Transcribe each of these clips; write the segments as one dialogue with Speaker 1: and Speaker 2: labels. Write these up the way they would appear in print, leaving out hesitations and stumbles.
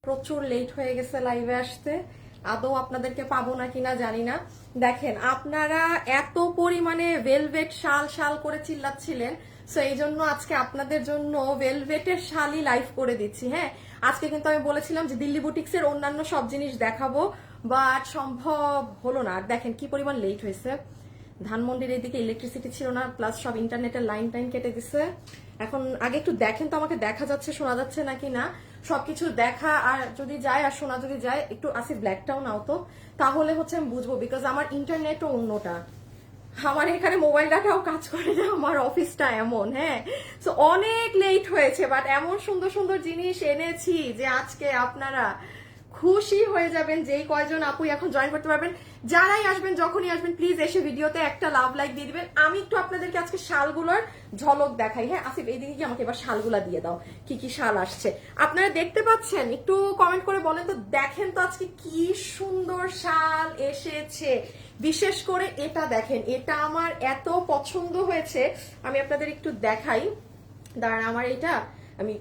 Speaker 1: প্রচুর লেট হয়ে গেছে লাইভে আসতে, আদৌ আপনাদেরকে পাবো না কিনা জানি না। দেখেন আপনারা এত পরিমাণে ভেলভেট শাল শাল করে চিল্লাচ্ছিলেন, সো এই জন্য আজকে আপনাদের জন্য ভেলভেটের শালই লাইভ করে দিচ্ছি। হ্যাঁ, আজকে কিন্তু আমি বলেছিলাম যে দিল্লি বুটিক্সের অন্যান্য সব জিনিস দেখাবো, বাট সম্ভব হলো না। আর দেখেন কি পরিমাণ লেট হয়েছে। ধানমন্ডির এদিকে ইলেকট্রিসিটি ছিল না, প্লাস সব ইন্টারনেটের লাইন টাইন কেটে দিছে। এখন আগে একটু দেখেন তো আমাকে দেখা যাচ্ছে শোনা যাচ্ছে নাকি না, সবকিছু দেখা আর যদি যায় আর শোনা যদি যায়, একটু আসি ব্ল্যাকটাও নাও তো, তাহলে হচ্ছে আমি বুঝবো, বিকজ আমার ইন্টারনেটও অন্যটা, আমার এখানে মোবাইল ডাটাও কাজ করে না, আমার অফিসটা এমন। হ্যাঁ, তো অনেক লেট হয়েছে, বাট এমন সুন্দর সুন্দর জিনিস এনেছি যে আজকে আপনারা খুশি হয়ে যাবেন। যেই কয়জন আপু এখন জয়েন করতে পারবেন, যারাই আসবেন যখনই আসবেন প্লিজ এসে ভিডিওতে একটা লাভ লাইক দিয়ে দিবেন। আমি একটু আপনাদেরকে আজকে শালগুলোর ঝলক দেখাই। হ্যাঁ আসিফ, এইদিকে কি আমাকে এবার শালগুলা দিয়ে দাও, কি কি শাল আসছে আপনারা দেখতে পাচ্ছেন, একটু কমেন্ট করে বলেন তো। দেখেন তো আজকে কি সুন্দর শাল এসেছে, বিশেষ করে এটা দেখেন, এটা আমার এত পছন্দ হয়েছে। আমি আপনাদের একটু দেখাই, দাঁড়ান আমার এটা আমি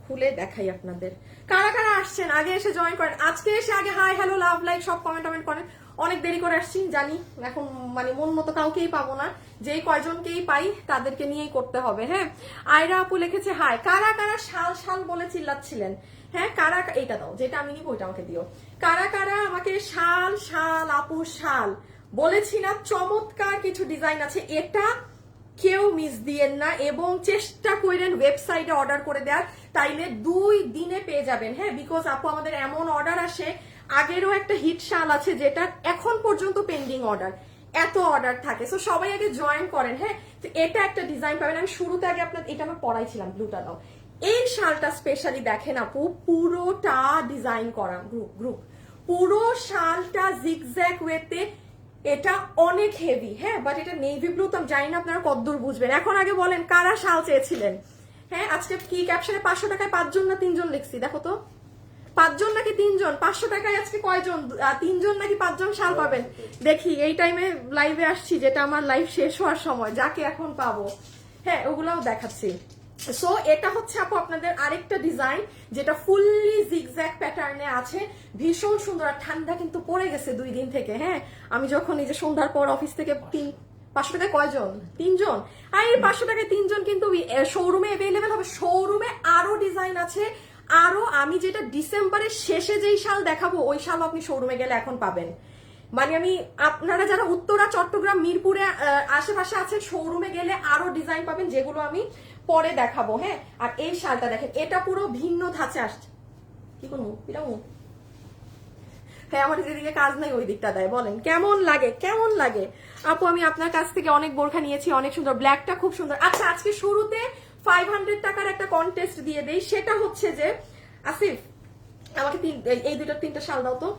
Speaker 1: খুলে দেখাই আপনাদের। কারা কারা আসছেন আগে এসে জয়েন করেন, আজকে এসে আগে হাই হ্যালো লাভ লাইক সব কমেন্ট করেন। অনেক দেরি করে আসছি জানি, এখন মানে মন মতো কাউকেই পাবো না, যেই কয়জনকেই পাই তাদেরকে নিয়েই করতে হবে। হ্যাঁ, আয়রা আপু লিখেছে হাই। কারা কারা শাল শাল বলে চিল্লাচ্ছিলেন? হ্যাঁ কারা, এইটা দাও যেটা আমি নিব ওইটা আমাকে দিও। কারা কারা আমাকে শাল শাল আপু শাল বলেছি না, চমৎকার কিছু ডিজাইন আছে, এটা কেউ মিস দিয়েন না এবং চেষ্টা করেন ওয়েবসাইটে অর্ডার করে দেওয়ার, তাইলে 2 দিনে পেয়ে যাবেন। হ্যাঁ, বিকজ আপু আমাদের এমন অর্ডার আসে, আগেরও একটা হিট শাল আছে যেটা এখন পর্যন্ত পেন্ডিং অর্ডার, এত অর্ডার থাকে। সো সবাই আগে জয়েন করেন। হ্যাঁ, তো এটা একটা ডিজাইন পাবেন। আমি শুরুতে আগে আপনার এটা আমার পড়াইছিলাম, ব্লুটা দাও। এই শালটা স্পেশালি দেখেন আপু, পুরোটা ডিজাইন করা গ্রুপ, পুরো শালটা জিগজ্যাগ ওয়েতে, এটা অনেক হেভি। হ্যাঁ, বাট এটা নেভি ব্লু, তো আমি জানি না আপনারা কতদূর বুঝবেন। এখন আগে বলেন কারা শাল চেয়েছিলেন? হ্যাঁ, আজকে কি ক্যাপশনে 500 টাকায় 5 জন না 3 জন লিখছি, দেখো তো 5 জন নাকি 3 জন? 500 টাকায় আজকে কয়জন, 3 জন নাকি 5 জন শাল পাবেন? দেখি এই টাইমে লাইভে আসছি, যেটা আমার লাইভ শেষ হওয়ার সময়, যাকে এখন পাবো। হ্যাঁ, ওগুলাও দেখাচ্ছি। সো এটা হচ্ছে আপু আপনাদের আরেকটা ডিজাইন, যেটা ফুললি জিগজ্যাগ প্যাটার্নে আছে, ভীষণ সুন্দর। আর ঠান্ডা কিন্তু পড়ে গেছে 2 দিন থেকে। হ্যাঁ, আমি যখন এই যে সন্ধ্যার পর অফিস থেকে 500 টাকায় কয়জন? 3 জন। আর এই 500 টাকায় 3 জন কিন্তু শোরুমে অ্যাভেলেবেল হবে। শোরুমে আরো ডিজাইন আছে, আরো আমি যেটা ডিসেম্বরের শেষে যেই শাল দেখাবো ওই শাল আপনি শোরুমে গেলে এখন পাবেন। মানে আমি, আপনারা যারা উত্তরা চট্টগ্রাম মিরপুরে আশেপাশে আছেন, শোরুমে গেলে আরো ডিজাইন পাবেন যেগুলো আমি পরে দেখাবো। হ্যাঁ, আর এই শালটা দেখেন, এটা পুরো ভিন্ন ধাঁচে আসছে। কি করবো এটাও? হ্যাঁ, আমার যেদিকে কাজ নাই ওই দিকটা দেয়। বলেন কেমন লাগে, কেমন লাগে আপু? আমি আপনার কাছ থেকে অনেক বোরখা নিয়েছি, অনেক সুন্দর, ব্ল্যাকটা খুব সুন্দর। আচ্ছা, আজকে শুরুতে 500 টাকার একটা কন্টেস্ট দিয়ে দেই, সেটা হচ্ছে যে আসিফ আমাকে এই 2-3টা শাল দাও তো।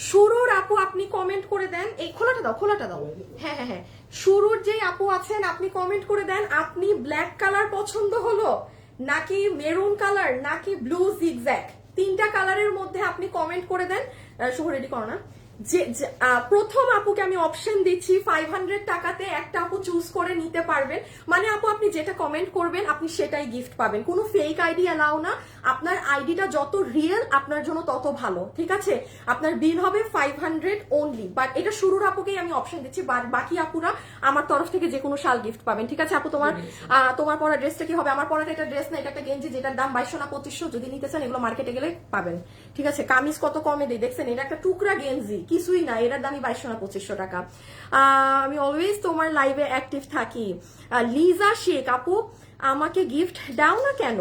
Speaker 1: শুরুর আপু আপনি কমেন্ট করে দেন, এই খোলাটা দাও, খোলাটা দাও। হ্যাঁ হ্যাঁ হ্যাঁ, শুরুর যে আপু আছেন আপনি কমেন্ট করে দেন, আপনি ব্ল্যাক কালার পছন্দ হলো নাকি মেরুন কালার নাকি ব্লু জিগজ্যাগ, 3টা কালারের মধ্যে আপনি কমেন্ট করে দেন। শুভ রেডি করো না। যে প্রথম আপুকে আমি অপশন দিচ্ছি 500 টাকাতে একটা আপু চুজ করে নিতে পারবেন। মানে আপু আপনি যেটা কমেন্ট করবেন আপনি সেটাই গিফট পাবেন, কোনো ফেক আইডি অ্যালাউ না। আপনার আইডিটা যত রিয়েল আপনার জন্য তত ভালো, ঠিক আছে? আপনার বিল হবে 500 অনলি, বাট এটা শুরুর আপুকেই আমি অপশন দিচ্ছি, বাকি আপুরা আমার তরফ থেকে যে কোনো শাল গিফট পাবেন, ঠিক আছে আপু? তোমার পরা ড্রেসটা কি হবে? আমার পরাটা এটা ড্রেস না, এটা একটা গেঞ্জি, যেটার দাম 2200 না 2500, যদি নিতে চান এগুলো মার্কেটে গেলে পাবেন, ঠিক আছে? কামিজ কত কমে দেয় দেখছেন, এটা একটা টুকরা গেঞ্জি, কিছুই না, এটার দামই 2200 না 2500 টাকা। আমি অলওয়েজ তোমার লাইভে অ্যাক্টিভ থাকি। লিজা শেখ আপু, আমাকে গিফট দাও না কেন?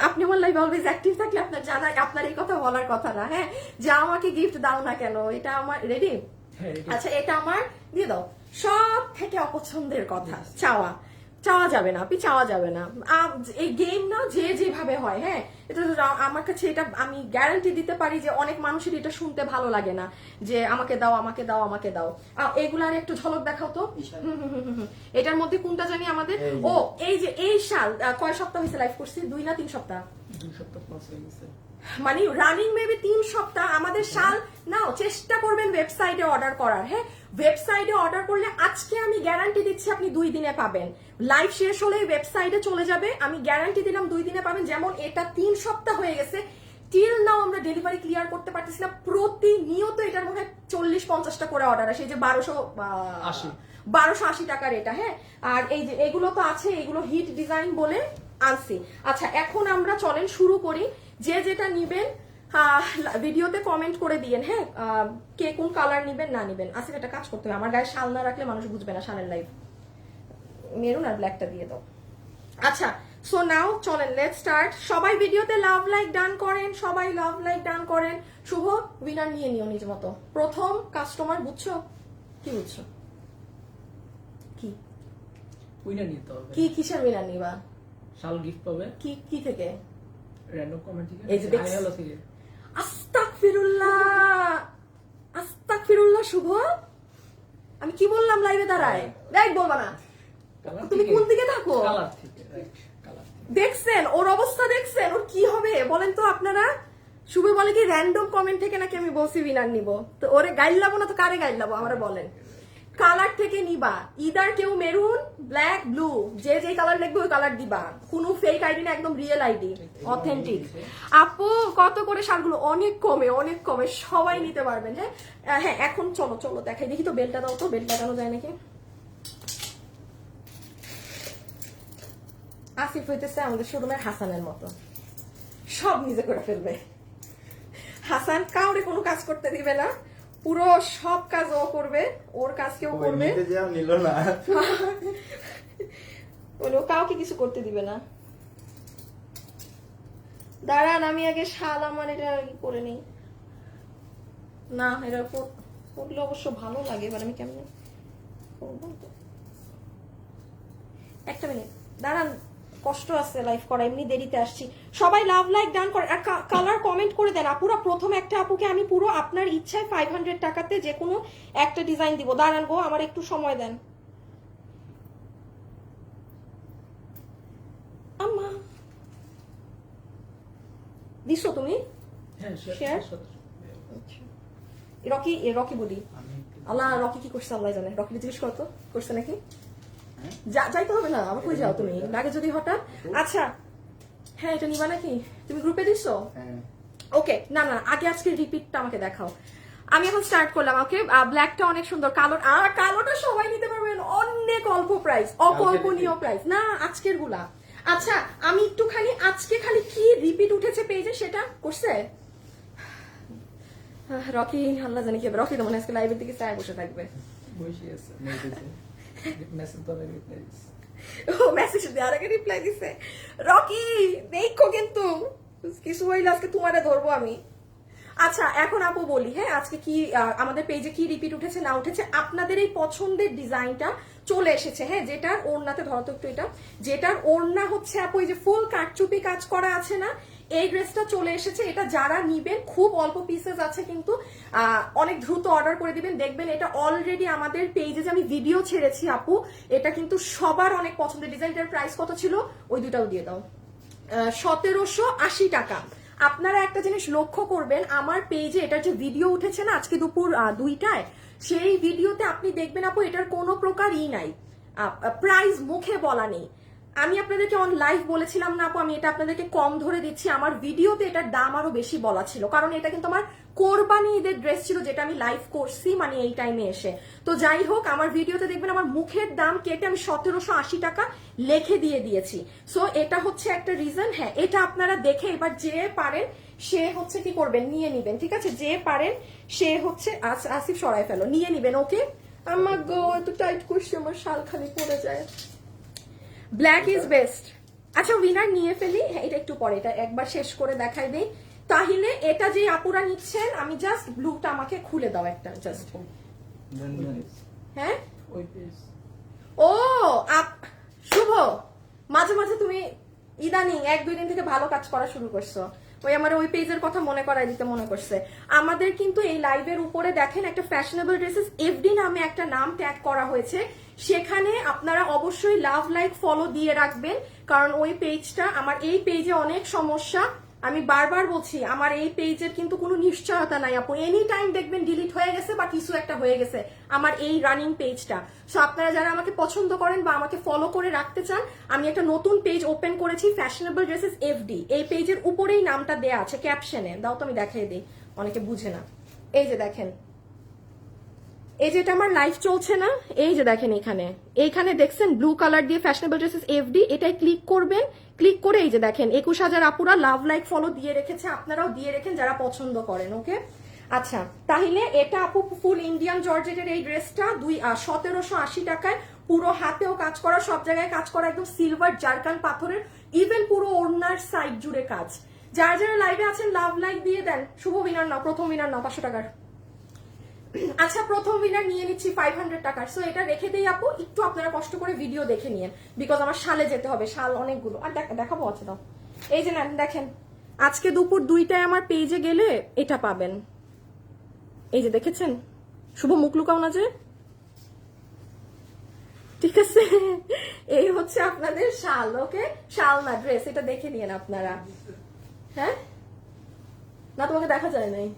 Speaker 1: আপনি আমার লাইভে অলওয়েজ অ্যাক্টিভ থাকলে আপনার জানা, আপনার এই কথা বলার কথা না। হ্যাঁ, যে আমাকে গিফট দাও না কেন, এটা আমার রেডি। আচ্ছা, এটা আমার দিয়ে দাও। সব থেকে অপছন্দের কথা চাওয়া, চাওয়া যাবে না আপনি, চাওয়া যাবে না। এই গেম না যে যেভাবে হয়, হ্যাঁ, এটা আমার কাছে, এটা আমি গ্যারান্টি দিতে পারি যে অনেক মানুষের এটা শুনতে ভালো লাগে না, যে আমাকে দাও আমাকে দাও আমাকে দাও। এগুলার একটু ঝলক দেখাও তো। এটার মধ্যে কোনটা জানি আমাদের, ও এই যে এই শাল কয় সপ্তাহ হয়েছে লাইভ করছি? 2 না 3 সপ্তাহ?
Speaker 2: 2 সপ্তাহ প্লাস হয়ে গেছে,
Speaker 1: মানে রানিং মেবি 3 সপ্তাহ। আমাদের শাল নাও, চেষ্টা করবেন ওয়েবসাইটে অর্ডার করার। হ্যাঁ, ওয়েবসাইটে অর্ডার করলে আজকে আমি গ্যারান্টি দিচ্ছি আপনি 2 দিনে পাবেন। লাইভ শেষ হলেই ওয়েবসাইটে চলে যাবে, আমি গ্যারান্টি দিলাম 2 দিনে পাবেন। যেমন এটা 3 সপ্তাহ হয়ে গেছে, আমরা ডেলিভারি ক্লিয়ার করতে পারতেছি না, প্রতিনিয়ত এটার মনে হয় 40-50টা করে অর্ডার আসে, এই যে 1280 টাকার এটা। হ্যাঁ, আর এই যে এগুলো তো আছে, এগুলো হিট ডিজাইন বলে আনছি। আচ্ছা, এখন আমরা চলেন শুরু করি। যে যেটা নিবেন ভিডিওতে কমেন্ট করে দিয়েন। হ্যাঁ, কে কোন কালার নিবেন না নিবেন। আসলে একটা কাজ করতে হবে, আমার গায়ে শাল না রাখলে মানুষ বুঝবে না শালের লাইভ। মেরুন আর ব্ল্যাকটা দিয়ে দাও। আচ্ছা, সো নাও চলেন লেটস স্টার্ট। সবাই ভিডিওতে লাভ লাইক ডান করেন, সবাই লাভ লাইক ডান করেন। শুভ উইনার নিয়ে নিও নিজ মতো। প্রথম কাস্টমার, বুঝছো কি বুঝছো? কি
Speaker 2: উইনার নিতে হবে?
Speaker 1: কি কিসের উইনার নিবা?
Speaker 2: শাল গিফট পাবে।
Speaker 1: কি কি থেকে?
Speaker 2: র‍্যান্ডম কমেন্ট থেকে,
Speaker 1: এই যে
Speaker 2: হাই হ্যালো থেকে।
Speaker 1: আস্তাগফিরুল্লাহ, আস্তাগফিরুল্লাহ। শুভ, আমি কি বললাম লাইভে দাঁড়ায়? দেখ, বলবা না। তুমি কোন দিকে থাকো?
Speaker 2: কালার থেকে, রাইট, কালার।
Speaker 1: দেখছেন ওর অবস্থা, দেখছেন ওর কি হবে বলেন তো আপনারা? শুভ বলে কি র‍্যান্ডম কমেন্ট থেকে নাকি আমি বলছি উইনার নিব, তো ওরে গাইলাবো না তো কারে গাইলাবো আমরা বলেন? কালার থেকে নিবা, ইদার কেউ মেরুন, ব্ল্যাক, ব্লু, যে যে কালার লাগবে ওই কালার দিবা। কোনো ফেক আইডি না, একদম রিয়েল আইডি, অথেন্টিক। আপু কত করে শালগুলো? অনেক কমে, অনেক কমে, সবাই নিতে পারবেন। হ্যাঁ হ্যাঁ, এখন চলো চলো দেখাই, দেখি তো বেলটা দাও তো, বেল লাগানো যায় নাকি। আসিফ হইতেছে আমাদের শোরুমের হাসানের মতো, সব নিজে করে ফেলবে। হাসান কাউরে কোনো কাজ করতে দিবে না, পুরো সব কাজ ও করবে, ওর কাজ কেউ করবে
Speaker 3: না,
Speaker 1: ও কাউকে কিছু করতে দিবে না। দাঁড়ান, আমি আগে শাল আমার এটা করে নিই না, এটা করলে অবশ্য ভালো লাগে, এবার আমি কেমন করবো তো। একটা মিনিট দাঁড়ান, কষ্ট আছে লাইভ করা, এমনি দেরিতে আসছি। সবাই লাভ লাইক ডান করে আর কালার কমেন্ট করে দেন। আপুরা প্রথম একটা আপুকে আমি পুরো আপনার ইচ্ছায় 500 টাকাতে যে কোনো একটা ডিজাইন দিব। দাঁড়ান গো, আমার একটু সময় দেন। আম্মা দিছো তুমি?
Speaker 2: হ্যাঁ,
Speaker 1: শেয়ার। রকি, রকি বলি, আল্লাহ রকি কি করছে আল্লাহ জানে। রকি জিজ্ঞেস করতো করছে নাকি? যাইতে হবে না, আমার কই যাও তুমি লাগে যদি হঠাৎ। আচ্ছা হ্যাঁ, এটা নিবা নাকি? তুমি গ্রুপে দিছো? ওকে, না না, আগে আজকে রিপিটটা আমাকে দেখাও। আমি এখন স্টার্ট করলাম। ওকে, ব্ল্যাকটা অনেক সুন্দর, কালো, আর কালোটা সবাই নিতে পারবেন, অনেক অল্প প্রাইস, অকল্পনীয় প্রাইস না আজকের গুলা। আচ্ছা, আমি একটুখানি আজকে খালি কি রিপিট উঠেছে পেজে সেটা করছে রকি, আল্লাহ জানি কি হবে। রকি তো মনে আজকে লাইভের দিকে চায় বসে থাকবে। মেসেজ দেওয়ার আগে রিপ্লাই দিছে। রকি দেখো কিন্তু কিছু হইলে আজকে তোমারে ধরবো আমি। আচ্ছা, এখন আপু বলি, হ্যাঁ আজকে কি আমাদের পেজে কি রিপিট উঠেছে না উঠেছে। আপনাদের এই পছন্দের ডিজাইনটা চলে এসেছে। হ্যাঁ, যেটার ওড়নাতে ধরো তো একটু, এটা যেটার ওড়না হচ্ছে আপু এই যে ফুল কাটচুপি কাজ করা আছে না, এই ড্রেসটা চলে এসেছে। এটা যারা নিবেন, খুব অল্প পিসেস আছে কিন্তু অনেক দ্রুত অর্ডার করে দিবেন। দেখবেন এটা অলরেডি আমাদের পেজে যে আমি ভিডিও ছেড়েছি আপু, এটা কিন্তু সবার অনেক পছন্দের ডিজাইন। এটার প্রাইস কত ছিল? ওই দুটাও দিয়ে দাও, 1780 টাকা। আপনারা একটা জিনিস লক্ষ্য করবেন, আমার পেজে এটার যে ভিডিও উঠেছে না আজকে দুপুর 2টায়, সেই ভিডিওতে আপনি দেখবেন আপু এটার কোনো প্রকার নাই, প্রাইস মুখে বলা নেই। আমি আপনাদেরকে অন লাইভ বলেছিলাম না আপু, আমি এটা আপনাদেরকে কম ধরে দিচ্ছি। আমার ভিডিওতে এটার দাম আরো বেশি বলা ছিল, কারণ এটা কিন্তু আমার কোরবানি ঈদের ড্রেস ছিল, যেটা আমি লাইভ করছি মানে এই টাইমে এসে। তো যাই হোক, আমার ভিডিওতে দেখবেন আমার মুখের দাম কেটে আমি 1780 টাকা লিখে দিয়ে দিয়েছি। সো এটা হচ্ছে একটা রিজন। হ্যাঁ, এটা আপনারা দেখে এবার যে পারেন সে হচ্ছে কি করবেন, নিয়ে নিবেন। ঠিক আছে, যে পারেন সে হচ্ছে আসিফ সরাই ফেলো, নিয়ে নিবেন। ওকে, আমার গো এত টাইট করছি, আমার শাল খালি পড়ে যায়। Black is best. আচ্ছা, উইনার নিয়ে ফেলি। হ্যাঁ, এটা একটু পরে, এটা একবার শেষ করে দেখাই দেই। তাহলে এটা যে আপুরা নিচ্ছেন, আমি জাস্ট ব্লুটা আমাকে খুলে দাও একটা, জাস্ট। হ্যাঁ, ও শুভ, মাঝে মাঝে তুমি ইদানিং 1-2 দিন থেকে ভালো কাজ করা শুরু করছো। ওই আমার ওই পেজের কথা মনে করাই দিতে মনে করছে। আমাদের কিন্তু এই লাইভের উপরে দেখেন একটা ফ্যাশনেবল ড্রেসেস এফডি নামে একটা নাম ট্যাগ করা হয়েছে। সেখানে আপনারা অবশ্যই লাভ লাইক ফলো দিয়ে রাখবেন, কারণ ওই পেজটা আমার, এই পেজে অনেক সমস্যা। আমি বারবার বলছি, আমার এই পেজের কিন্তু কোনো নিশ্চয়তা নাই আপু, এনি টাইম দেখবেন ডিলিট হয়ে গেছে বা কিছু একটা হয়ে গেছে। আমার এই রানিং পেজটা। সো আপনারা যারা আমাকে পছন্দ করেন বা আমাকে ফলো করে রাখতে চান, আমি একটা নতুন পেজ ওপেন করেছি, ফ্যাশনেবল ড্রেসেস এফডি। এই পেজের উপরেই নামটা দেয়া আছে ক্যাপশনে, দাও তো আমি দেখাই দিই, অনেকে বুঝে না। এই যে দেখেন, এই যে এটা আমার লাইভ চলছে না, এই যে দেখেন এইখানে দেখছেন ব্লু কালার দিয়ে ফ্যাশনেবল ড্রেসেস এফডি, এটাই ক্লিক করবেন। ক্লিক করে এই যে দেখেন 21,000 আপুরা লাভ লাইক ফলো দিয়ে রেখেছে, আপনারাও দিয়ে রেখেন যারা পছন্দ করেন। ওকে, আচ্ছা তাহলে এটা আপু ফুল ইন্ডিয়ান জর্জেটের এই ড্রেসটা 1780 টাকায়, পুরো হাতেও কাজ করা, সব জায়গায় কাজ করা, একদম সিলভার জারকান পাথরের, ইভেন পুরো ওড়নার সাইড জুড়ে কাজ। যারা যারা লাইভে আছেন লাভ লাইক দিয়ে দেন। শুভ উইনার নাও, প্রথম উইনার নাও 500 টাকার। আচ্ছা প্রথম উইনার নিয়ে নিচ্ছি 500 টাকার। সো এটা রেখে দেই আপু, একটু আপনারা কষ্ট করে ভিডিও দেখে নিয়েন, বিকজ আমার শালে যেতে হবে, শাল অনেকগুলো আর দেখাবো আছে। দাও এই যে নেন, দেখেন আজকে দুপুর 2টায় আমার পেজে গেলে এটা পাবেন। এই যে দেখেছেন, শুভ মুখ লুকাও না যে, ঠিক আছে। এই হচ্ছে আপনাদের শাল। ওকে, শাল না ড্রেস, এটা দেখে নিয়েন আপনারা। হ্যাঁ না, তোমাকে দেখা যায় নাই।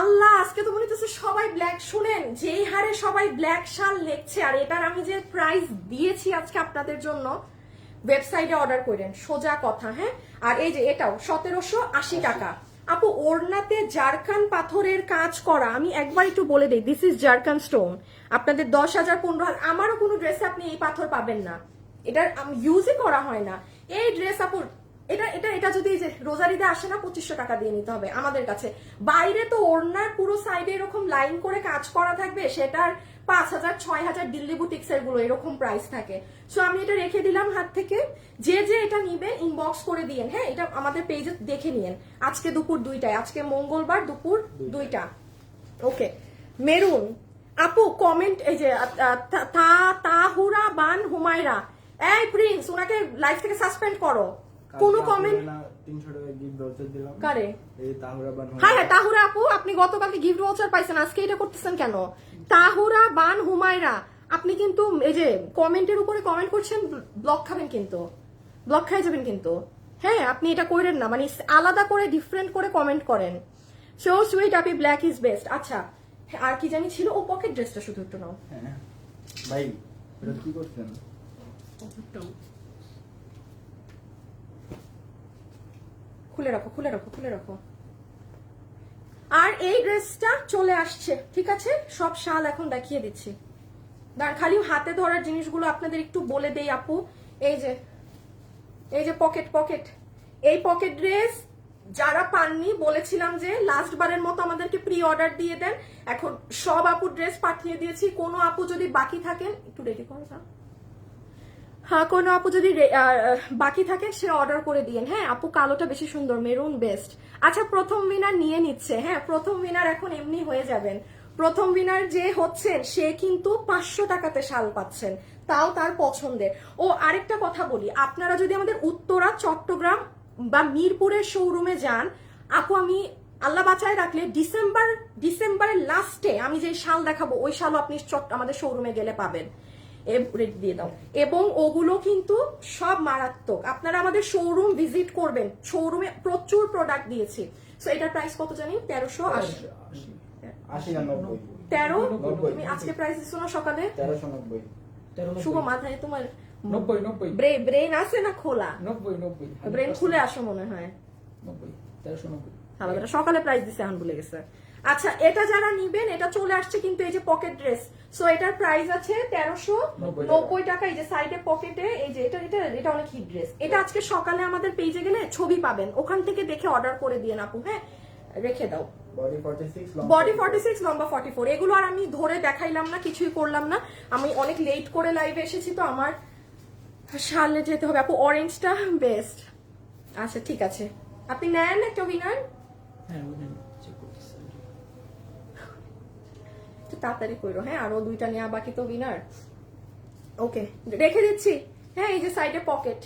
Speaker 1: আল্লাহ, আজকে তো মনে হচ্ছে সবাই ব্ল্যাক। শুনেন, যেই হারে সবাই ব্ল্যাক শাল লেখছে, আর এটার আমি যে প্রাইস দিয়েছি আজকে আপনাদের জন্য, ওয়েবসাইটে অর্ডার করেন, সোজা কথা। হ্যাঁ, আর এই যে এটাও 1780 টাকা আপু, ওড়নাতে জারকান পাথরের কাজ করা। আমি একবার একটু বলে দিই, দিস ইজ জারকান স্টোন। আপনাদের 10,000 15,000, আমারও কোনো ড্রেসে আপনি এই পাথর পাবেন না, এটার ইউজই করা হয় না। এই ড্রেস আপু এটা এটা এটা যদি রোজারিতে আসে না, 2500 টাকা দিয়ে নিতে হবে আমাদের কাছে। বাইরে তো ওড়নার পুরো সাইডে এরকম লাইন করে কাজ করা থাকবে, সেটার 5,000 6,000 দিল্লি বুটিক্সের গুলো এরকম প্রাইস থাকে। সো আমি এটা রেখে দিলাম হাত থেকে। যে যে এটা নিবেন ইনবক্স করে দিয়েন। হ্যাঁ, এটা আমাদের পেজে দেখে নিয়েন। আজকে দুপুর 2টায়, আজকে মঙ্গলবার দুপুর 2টা। ওকে, মেরুন আপু কমেন্ট, এই যে তাহুরা বান হুমায়রা, এই প্রিন্স, ওনাকে লাইভ থেকে সাসপেন্ড করো। কোন কমেন্ট
Speaker 3: 300 টাকা গিফট ভাউচার দিলাম।
Speaker 1: কারে?
Speaker 3: এই তাহুরা বান।
Speaker 1: হ্যাঁ হ্যাঁ, তাহুরা আপু, আপনি গতকালকে গিফট ভাউচার পাইছেন, আজকে এটা করতেছেন কেন? তাহুরা বান হুমায়রা, আপনি কিন্তু এই যে কমেন্টের উপরে কমেন্ট করছেন, ব্লক খাবেন কিন্তু, ব্লক খাই যাবেন কিন্তু। হ্যাঁ, আপনি এটা করেন না, মানে আলাদা করে ডিফারেন্ট করে কমেন্ট করেন। So sweet Api, black is best. আচ্ছা, আর কি জানি ছিল, ও পকেট ড্রেসটা শুধু একটু নাও।
Speaker 3: হ্যাঁ ভাই, এটা কি করছেন?
Speaker 1: খুলে রাখো, খুলে রাখো, খুলে রাখো। আর এই ড্রেসটা চলে আসছে, ঠিক আছে? সব শাল এখন দেখিয়ে দিচ্ছি। খালি হাতে ধরার জিনিসগুলো আপনাদের একটু বলে দেই আপু। এই যে পকেট, এই পকেট ড্রেস যারা পাননি, বলেছিলাম যে লাস্ট বারের মতো আমাদেরকে প্রি অর্ডার দিয়ে দেন। এখন সব আপু ড্রেস পাঠিয়ে দিয়েছি। কোনো আপু যদি বাকি থাকেন, একটু রেডি করো না। হ্যাঁ, কোনো আপু যদি বাকি থাকে সে অর্ডার করে দিয়েন। হ্যাঁ আপু, কালোটা বেশি সুন্দর, মেরুন বেস্ট। আচ্ছা, প্রথম উইনার নিয়ে নিচ্ছে। হ্যাঁ, প্রথম উইনার এখন এমনি হয়ে যাবেন। প্রথম উইনার যে হচ্ছেন সে কিন্তু 500 টাকাতে শাল পাচ্ছেন, তাও তার পছন্দের। ও আরেকটা কথা বলি, আপনারা যদি আমাদের উত্তরা, চট্টগ্রাম বা মিরপুরের শোরুমে যান আপু, আমি আল্লাহ বাঁচায় রাখলে ডিসেম্বরের লাস্টে আমি যে শাল দেখাবো, ওই শালও আপনি আমাদের শোরুমে গেলে পাবেন। দিয়ে দাও। এবং ওগুলো কিন্তু সব মারাত্মক। আপনারা আমাদের শোরুম ভিজিট করবেন, শোরুমে প্রচুর প্রোডাক্ট দিয়েছি। সো এটার প্রাইস কত জানি? 1380। 13 তুমি আজকে প্রাইস দিছো না সকালে?
Speaker 3: 1390।
Speaker 1: শুভ মাথায় তোমার
Speaker 2: 90
Speaker 1: ব্রেন আছে না খোলা?
Speaker 2: 90
Speaker 1: ব্রেন খুলে আসো মনে হয়।
Speaker 2: 1390
Speaker 1: সকালে প্রাইস দিছে, এখন ভুলে গেছে। আচ্ছা, এটা যারা নিবেন, এটা চলে আসছে কিন্তু এই যে পকেট ড্রেস। সো এটার প্রাইস আছে 1390 টাকা। এই যে সাইডে পকেটে, এই যে এটা অনেক হিট ড্রেস। এটা আজকে সকালে আমাদের পেজে গেলে ছবি পাবেন, ওখান থেকে দেখে অর্ডার করে দিয়ে আপু। হ্যাঁ, রেখে দাও। বডি 46, লম্বা 44। এগুলো আর আমি ধরে দেখাইলাম না, কিছুই করলাম না। আমি অনেক লেট করে লাইভে এসেছি, তো আমার শালে যেতে হবে আপু। অরেঞ্জটা বেস্ট। আচ্ছা ঠিক আছে, আপনি নেন একটা উইনার।
Speaker 2: হ্যাঁ, চেক করতেছি।
Speaker 1: তাড়াতাড়ি করো। হ্যাঁ, আরো 2টা নেওয়া বাকি তো উইনার। ওকে, রেখে দিচ্ছি। হ্যাঁ, এই যে সাইডে পকেট।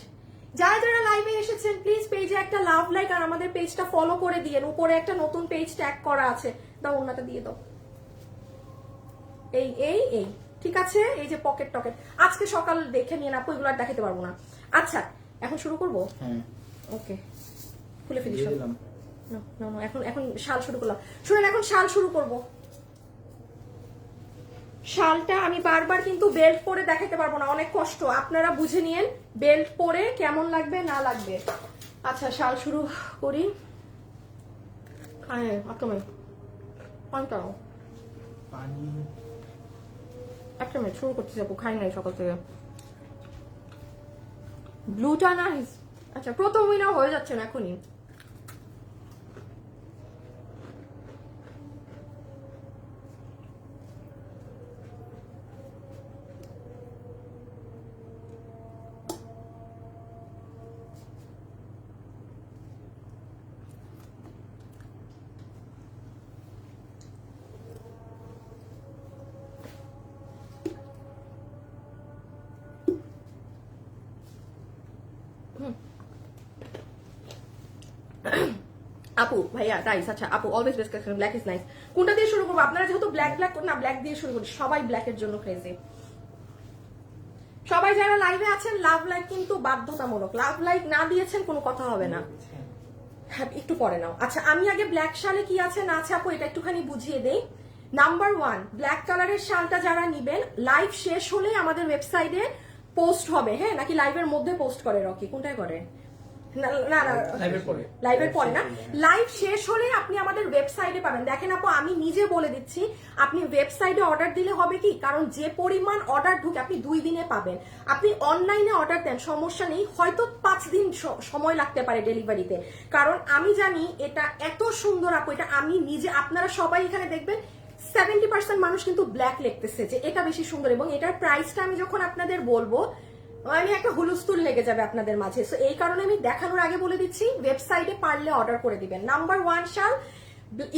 Speaker 1: যারা যারা লাইভে এসেছেন প্লিজ পেজে একটা লাভ লাইক আর আমাদের পেজটা ফলো করে দিয়েন। উপরে একটা নতুন পেজ ট্যাগ করা আছে, দাও ওনাটা দিয়ে দাও। এই ঠিক আছে। এই যে পকেট টকেট আজকে সকাল দেখে নিয়ে আপু, এগুলো আর দেখাতে পারবো না। আচ্ছা, এখন শুরু করবো।
Speaker 3: হ্যাঁ,
Speaker 1: ওকে, খুলে ফেলি সব। এখন এখন শাল শুরু করলাম। শুনেন, এখন শাল শুরু করব। শালটা আমি বারবার কিন্তু বেল্ট পরে দেখাতে পারবো না, অনেক কষ্ট, আপনারা বুঝে নিয়েন বেল্ট পরে কেমন লাগবে না লাগবে। আচ্ছা শাল শুরু করি। হ্যাঁ আপনার পানটাও
Speaker 3: পানি
Speaker 1: একটা মিনিট শুরু করতে যাবো, খাই নাই সকাল থেকে। ব্লুটা নাইস। আচ্ছা প্রথম উইনার হয়ে যাচ্ছে না এখনই। আপু ভাইয়া নাইস। আচ্ছা আপু always best collection, black is nice. কোনটা দিয়ে শুরু করবো? আপনারা যেহেতু ব্ল্যাক না, ব্ল্যাক দিয়ে শুরু করি। সবাই ব্ল্যাকের জন্য ক্রেজি। সবাই যারা লাইভে আছেন, লাভ লাইক কিন্তু বাধ্যতামূলক। লাভ লাইক না দিয়েছেন কোনো কথা হবে না। হ্যাঁ একটু পরে নাও। আচ্ছা আমি আগে ব্ল্যাক শালে কি আছে না আছে আপু এটা একটুখানি বুঝিয়ে দেই। নাম্বার 1, ব্ল্যাক কালারের শালটা যারা নিবেন, লাইভ শেষ হলে আমাদের ওয়েবসাইটে পোস্ট হবে। হ্যাঁ নাকি লাইভের মধ্যে পোস্ট করে? রকি কোনটায় করে? না না না লাইভের পরে না, লাইভ শেষ হলে আপনি আমাদের ওয়েবসাইটে পাবেন। দেখেন আপু আমি নিজে বলে দিচ্ছি, আপনি ওয়েবসাইটে অর্ডার দিলে হবে কি, কারণ যে পরিমাণ অর্ডার ঢুকে আপনি 2 দিনে পাবেন। আপনি অনলাইনে অর্ডার দেন সমস্যা নেই, হয়তো 5 দিন সময় লাগতে পারে ডেলিভারিতে, কারণ আমি জানি এটা এত সুন্দর আপু। এটা আমি নিজে, আপনারা সবাই এখানে দেখবেন 70% মানুষ কিন্তু ব্ল্যাক লিখতেছে যে এটা বেশি সুন্দর, এবং এটার প্রাইসটা আমি যখন আপনাদের বলবো আমি একটা হুলস্থুল লেগে যাবে আপনাদের মাঝে। সো এই কারণে আমি দেখানোর আগে বলে দিচ্ছি, ওয়েবসাইটে পারলে অর্ডার করে দিবেন। নাম্বার 1 শাল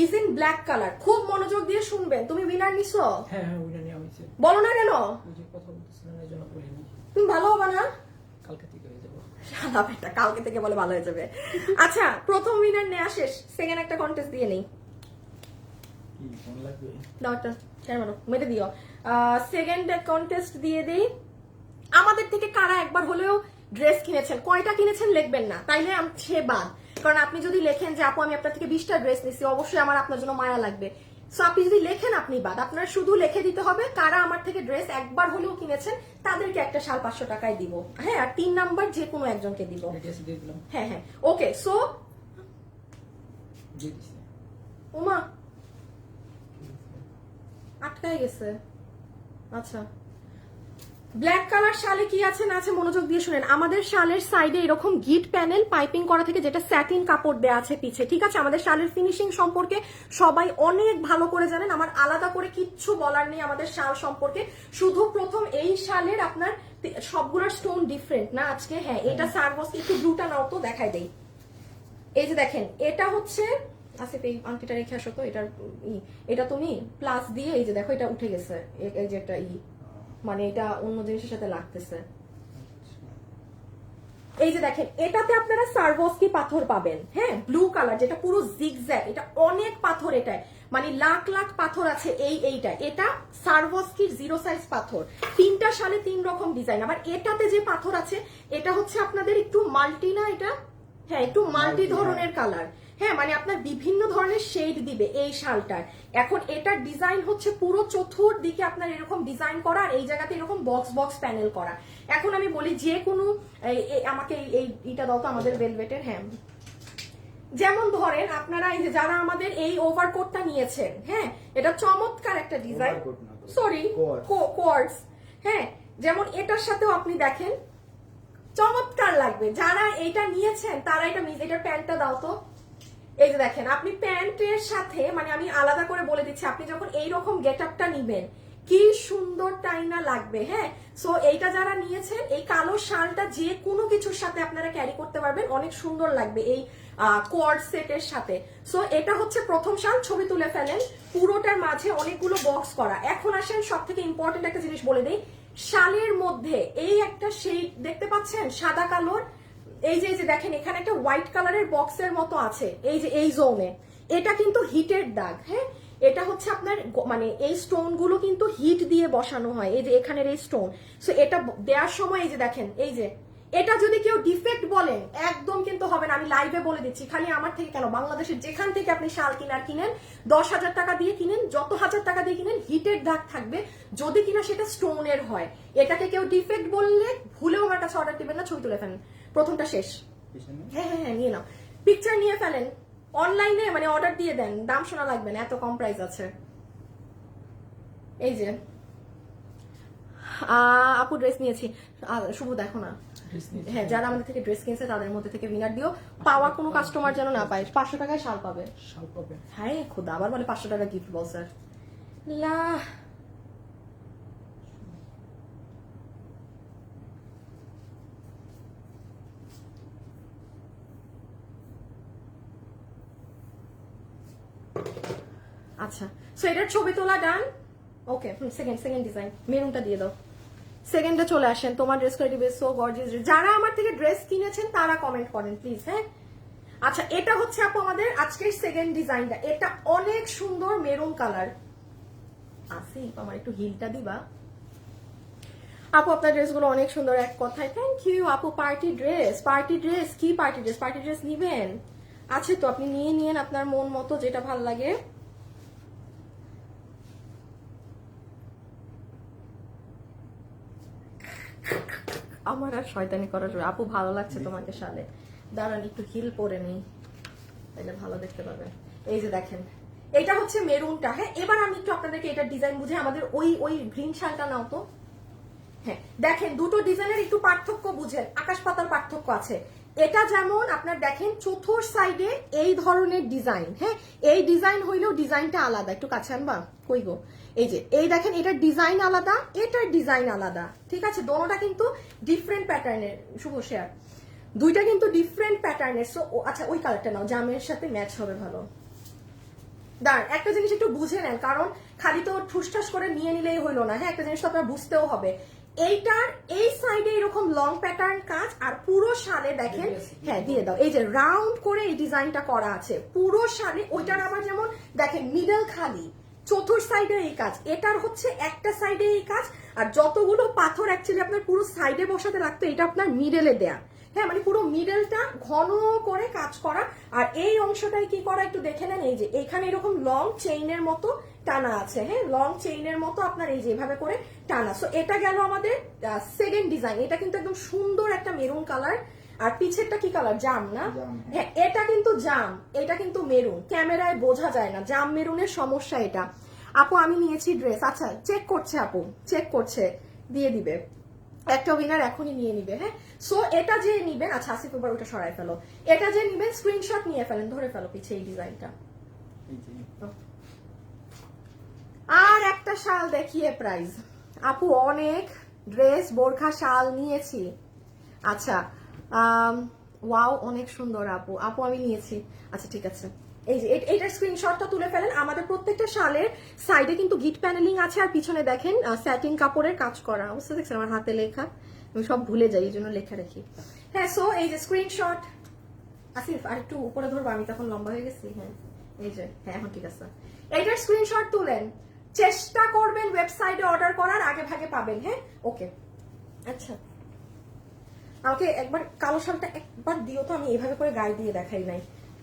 Speaker 1: ইজ ইন ব্ল্যাক কালার। খুব মনোযোগ দিয়ে শুনবেন। তুমি উইনার নিছো?
Speaker 2: হ্যাঁ উইনার নিয়ে আমি
Speaker 1: বলো না কেন?
Speaker 2: যে কথা বলতেছিলাম এর জন্য বলিনি।
Speaker 1: তুমি ভালো হবে না?
Speaker 2: কালকে থেকে হয়ে যাবে।
Speaker 1: শালা বেটা কালকে থেকে বলে ভালো হয়ে যাবে। আচ্ছা প্রথম উইনার নেওয়া শেষ, সেকেন্ড একটা কন্টেস্ট দিয়ে নেই।
Speaker 3: কি কোন লাগবে?
Speaker 1: দাও একটা শেয়ার মানো, মেরে দিও। সেকেন্ড কন্টেস্ট দিয়ে দেই। আমাদের থেকে কারা একবার হলেও ড্রেস কিনেছেন, কয়টা কিনেছেন লিখবেন না, তাইলে সে বাদ। কারণ আপনি যদি লেখেন যে আপু আমি আপনার থেকে 20টা ড্রেস নিচ্ছি, অবশ্যই আমার আপনার জন্য মায়া লাগবে। সো আপনি যদি লেখেন আপনি বাদ, আপনার শুধু লিখে দিতে হবে কারা আমার থেকে ড্রেস একবার হলেও কিনেছেন, তাদেরকে একটা শাল 500 টাকায় দিব। হ্যাঁ আর 3 নাম্বার যে কোনো একজনকে দিব।
Speaker 2: ডিটেইলস দিয়ে দিলাম।
Speaker 1: হ্যাঁ হ্যাঁ ওকে। সো
Speaker 2: দিয়ে দিছি।
Speaker 1: উমা আটকায় গেছে। আচ্ছা ব্ল্যাক কালার শালে কি আছে না আছে মনোযোগ দিয়ে শুনেন। আমাদের শালের সাইডে এরকম গিট প্যানেল পাইপিং করা থেকে, যেটা স্যাটিন কাপড় দেয়া আছে পিছে, ঠিক আছে? আমাদের শালের ফিনিশিং সম্পর্কে সবাই অনেক ভালো করে জানেন, আমার আলাদা করে কিচ্ছু বলার নেই আমাদের শাল সম্পর্কে। শুধু প্রথম এই শালের আপনার সবগুলোর স্টোন ডিফারেন্ট না আজকে। হ্যাঁ এটা সার্ভস, একটু ব্লুটা নাও তো দেখাই দেই। এই যে দেখেন এটা হচ্ছে আসিফ, এই আংটিটা রেখে আসো তো। এটা তুমি প্লাস দিয়ে এই যে দেখো এটা উঠে গেছে, এই যে একটা মানে এটা অন্য জিনিসের সাথে লাগতেছে। এই যে দেখেন এটাতে আপনারা সার্ভস্কি পাথর পাবেন। হ্যাঁ ব্লু কালার, যেটা পুরো জিগজ্যাগ, এটা অনেক পাথর, এটায় মানে লাখ লাখ পাথর আছে এইটা। এটা সার্ভস্কির 0 সাইজ পাথর। 3টা শালে 3 রকম ডিজাইন। আবার এটাতে যে পাথর আছে এটা হচ্ছে আপনাদের একটু মাল্টি না, এটা হ্যাঁ একটু মাল্টি ধরনের কালার। হ্যাঁ মানে আপনার বিভিন্ন ধরনের শেড দিবে এই শালটার। এখন এটার ডিজাইন হচ্ছে পুরো চতুর্দিকে আপনার এরকম ডিজাইন করা, আর এই জায়গাতে এরকম বক্স বক্স প্যানেল করা। এখন আমি বলি যে কোনো আমাকে এইটা দাও তো আমাদের ভেলভেটের। হ্যাঁ যেমন ধরেন আপনারা এই যে যারা আমাদের এই ওভারকোটটা নিয়েছেন, হ্যাঁ এটা চমৎকার একটা ডিজাইন, সরি কোয়ার্টস। হ্যাঁ যেমন এটার সাথেও আপনি দেখেন চমৎকার লাগবে। যারা এইটা নিয়েছেন তারা এটার প্যান্টটা দাও তো। এই যে দেখেন আপনি প্যান্টের সাথে, মানে আমি আলাদা করে বলে দিচ্ছি, আপনি যখন এইরকম গেট আপটা নিবেন কি সুন্দর টাইনা লাগবে। হ্যাঁ সো এইটা যারা নিয়েছেন, এই কালো শালটা যে কোনো কিছুর সাথে আপনারা ক্যারি করতে পারবেন, অনেক সুন্দর লাগবে এই কোয়ার্ড সেটের সাথে। সো এটা হচ্ছে প্রথম শাল, ছবি তুলে ফেলেন। পুরোটার মাঝে অনেকগুলো বক্স করা। এখন আসেন সব থেকে ইম্পর্টেন্ট একটা জিনিস বলে দেই, শালের মধ্যে এই একটা শেড দেখতে পাচ্ছেন সাদা কালোর, এই যে দেখেন এখানে একটা হোয়াইট কালারের বক্সের মতো আছে, এই যে এই জোনে, এটা কিন্তু হিটের দাগ। হ্যাঁ এটা হচ্ছে আপনার মানে এই স্টোন গুলো কিন্তু হিট দিয়ে বসানো হয়, এই যে এখানের এই স্টোন। সো এটা দেওয়ার সময় এই যে দেখেন, এই যে এটা যদি কেউ ডিফেক্ট বলেন একদম কিন্তু হবে না। আমি আমি লাইভে বলে দিচ্ছি, খালি আমার থেকে কেন, বাংলাদেশের যেখান থেকে আপনি শাল কিনেন 10,000 টাকা দিয়ে কিনেন, যত হাজার টাকা দিয়ে কিনেন, হিটের দাগ থাকবে যদি কিনা সেটা স্টোনের হয়। এটাকে কেউ ডিফেক্ট বললে ভুলেও আমার কাছে অর্ডার দিবেন না, ছবি তুলে ফেলেন, প্রথমটা শেষ। হ্যাঁ হ্যাঁ হ্যাঁ নিয়ে নাও, পিকচার নিয়ে ফেলেন, অনলাইনে মানে অর্ডার দিয়ে দেন, দাম শোনা লাগবে না, এত কম প্রাইস আছে। এই যে আপু ড্রেস নিয়েছি, শুভ দেখো না, হ্যাঁ যারা আমাদের থেকে ড্রেস কিনছে তাদের মধ্যে থেকে উইনার দিও, পাওয়া কোনো কাস্টমার যেন না পায়, 500 টাকায় শাল পাবে।
Speaker 2: শাল পাবে।
Speaker 1: হ্যাঁ খোদা, আবার বলে 500 টাকা গিফট বল স্যার লা। আচ্ছা সো এটার ছবি তোলা ডান, ওকে। সেকেন্ড ডিজাইন মেরুনটা দিয়ে দাও, সেকেন্ডে চলে আসেন। তোমার ড্রেস কোয়ালিটি বেশ সো গর্জিয়াস। যারা আমার থেকে ড্রেস কিনেছেন তারা কমেন্ট করেন প্লিজ। হ্যাঁ আচ্ছা এটা হচ্ছে আপু আমাদের আজকের সেকেন্ড ডিজাইনটা, এটা অনেক সুন্দর মেরুন কালার। আসিফ আমার একটু হিলটা দিবা আপু, আপনার ড্রেসগুলো অনেক সুন্দর এক কথায়, থ্যাংক ইউ আপু। পার্টি ড্রেস কি পার্টি ড্রেস নিবেন? আছে তো, আপনি নিয়ে নিয়েন আপনার মন মতো যেটা ভাল লাগে। আমার আর শয়তানি করার জন্য আপু ভালো লাগছে তোমাকে শালে, দাঁড়ান একটু হিল পরে নেই তাহলে ভালো দেখতে পাবেন। এই যে দেখেন এটা হচ্ছে মেরুনটা। হ্যাঁ এবার আমি একটু আপনাদেরকে এটার ডিজাইন বুঝে, আমাদের ওই গ্রিন শালটা নাও তো। হ্যাঁ দেখেন দুটো ডিজাইনের একটু পার্থক্য বুঝেন, আকাশ পাতার পার্থক্য আছে। এটা যেমন আপনার দেখেন চতুর সাইডে এই ধরনের ডিজাইন, হ্যাঁ এই ডিজাইন হইলেও ডিজাইনটা আলাদা, একটু কাছে আনবা কই গো, এই যে এই দেখেন এটার ডিজাইন আলাদা, এটার ডিজাইন আলাদা, ঠিক আছে, দোনোটা কিন্তু ডিফারেন্ট প্যাটার্নের। শুভ শেয়ার, দুইটা কিন্তু ডিফারেন্ট প্যাটার্নের। সো আচ্ছা ওই কালারটা নাও, জামের সাথে ম্যাচ হবে ভালো। দাঁড়ান একটা জিনিস একটু বুঝে নেন, কারণ খালি তো ঠুসঠাস করে নিয়ে নিলেই হইলো না, হ্যাঁ একটা জিনিস তো আপনার বুঝতেও হবে। এইটার এই সাইডে এরকম লং প্যাটার্ন কাজ, আর পুরো শালে দেখেন, হ্যাঁ দিয়ে দাও, এই যে রাউন্ড করে এই ডিজাইনটা করা আছে পুরো শালে। ওইটার আবার যেমন দেখেন মিডল খালি, চতুর সাইডে এই কাজ, এটার হচ্ছে একটা সাইডে এই কাজ, আর যতগুলো পাথর অ্যাকচুয়ালি আপনার পুরো সাইডে বসাতে লাগতো, এটা আপনার মিডলে দেয়া, হ্যাঁ মানে পুরো মিডলটা ঘন করে কাজ করা। আর এই অংশটাই কি করা একটু দেখে নেন, এই যে এখানে এরকম লং চেইনের মতো টানা আছে, হ্যাঁ লং চেইনের মতো আপনার এই যে এভাবে করে টানা। সো এটা গেল আমাদের সেকেন্ড ডিজাইন, এটা কিন্তু একদম সুন্দর একটা মেরুন কালার। আর পিছেরটা কি কালার, জাম না? হ্যাঁ এটা কিন্তু জাম, এটা কিন্তু মেরুন, ক্যামেরায় বোঝা যায় না, জাম মেরুনের সমস্যা এটা। আপু আমি নিয়েছি ড্রেস, আচ্ছা চেক করছে আপু, চেক করছে, দিয়ে দিবে একটা উইনার এখনই নিয়ে নিবে। হ্যাঁ সো এটা যে নিবেন, আচ্ছা আসিফ এবার ওটা সরাই ফেলো, এটা যে নিবেন স্ক্রিনশট নিয়ে ফেলেন, ধরে ফেলো পিছে এই ডিজাইনটা। আর একটা শাল দেখিয়ে প্রাইস, আপু অনেক ড্রেস বোরখা শাল নিয়েছি। আচ্ছা ওয়াও অনেক সুন্দর আপু, আপু আমি নিয়েছি। আচ্ছা ঠিক আছে, এই যে এইটার স্ক্রিনশটটা তুলে ফেলেন। আমাদের প্রত্যেকটা শালের সাইডে কিন্তু গিট প্যানেলিং আছে, আর পিছনে দেখেন স্যাটিন কাপড়ের কাজ করা। অবস্থা দেখছেন আমার হাতে লেখা, আমি সব ভুলে যাই এই জন্য লেখা রাখি। হ্যাঁ সো এই যে স্ক্রিনশট, আসিফ আর একটু উপরে ধরবো, আমি তখন লম্বা হয়ে গেছি। হ্যাঁ এই যে, হ্যাঁ এখন ঠিক আছে। এইটার স্ক্রিনশট তুলেন, চেষ্টা করবেন ওয়েবসাইটে অর্ডার করার, আগে ভাগে পাবেন। হ্যাঁ ওকে আচ্ছা আমাকে একবার কালো শালটা একবার দিও তো, আমি এভাবে করে গায়ে দিয়ে দেখাই নাই,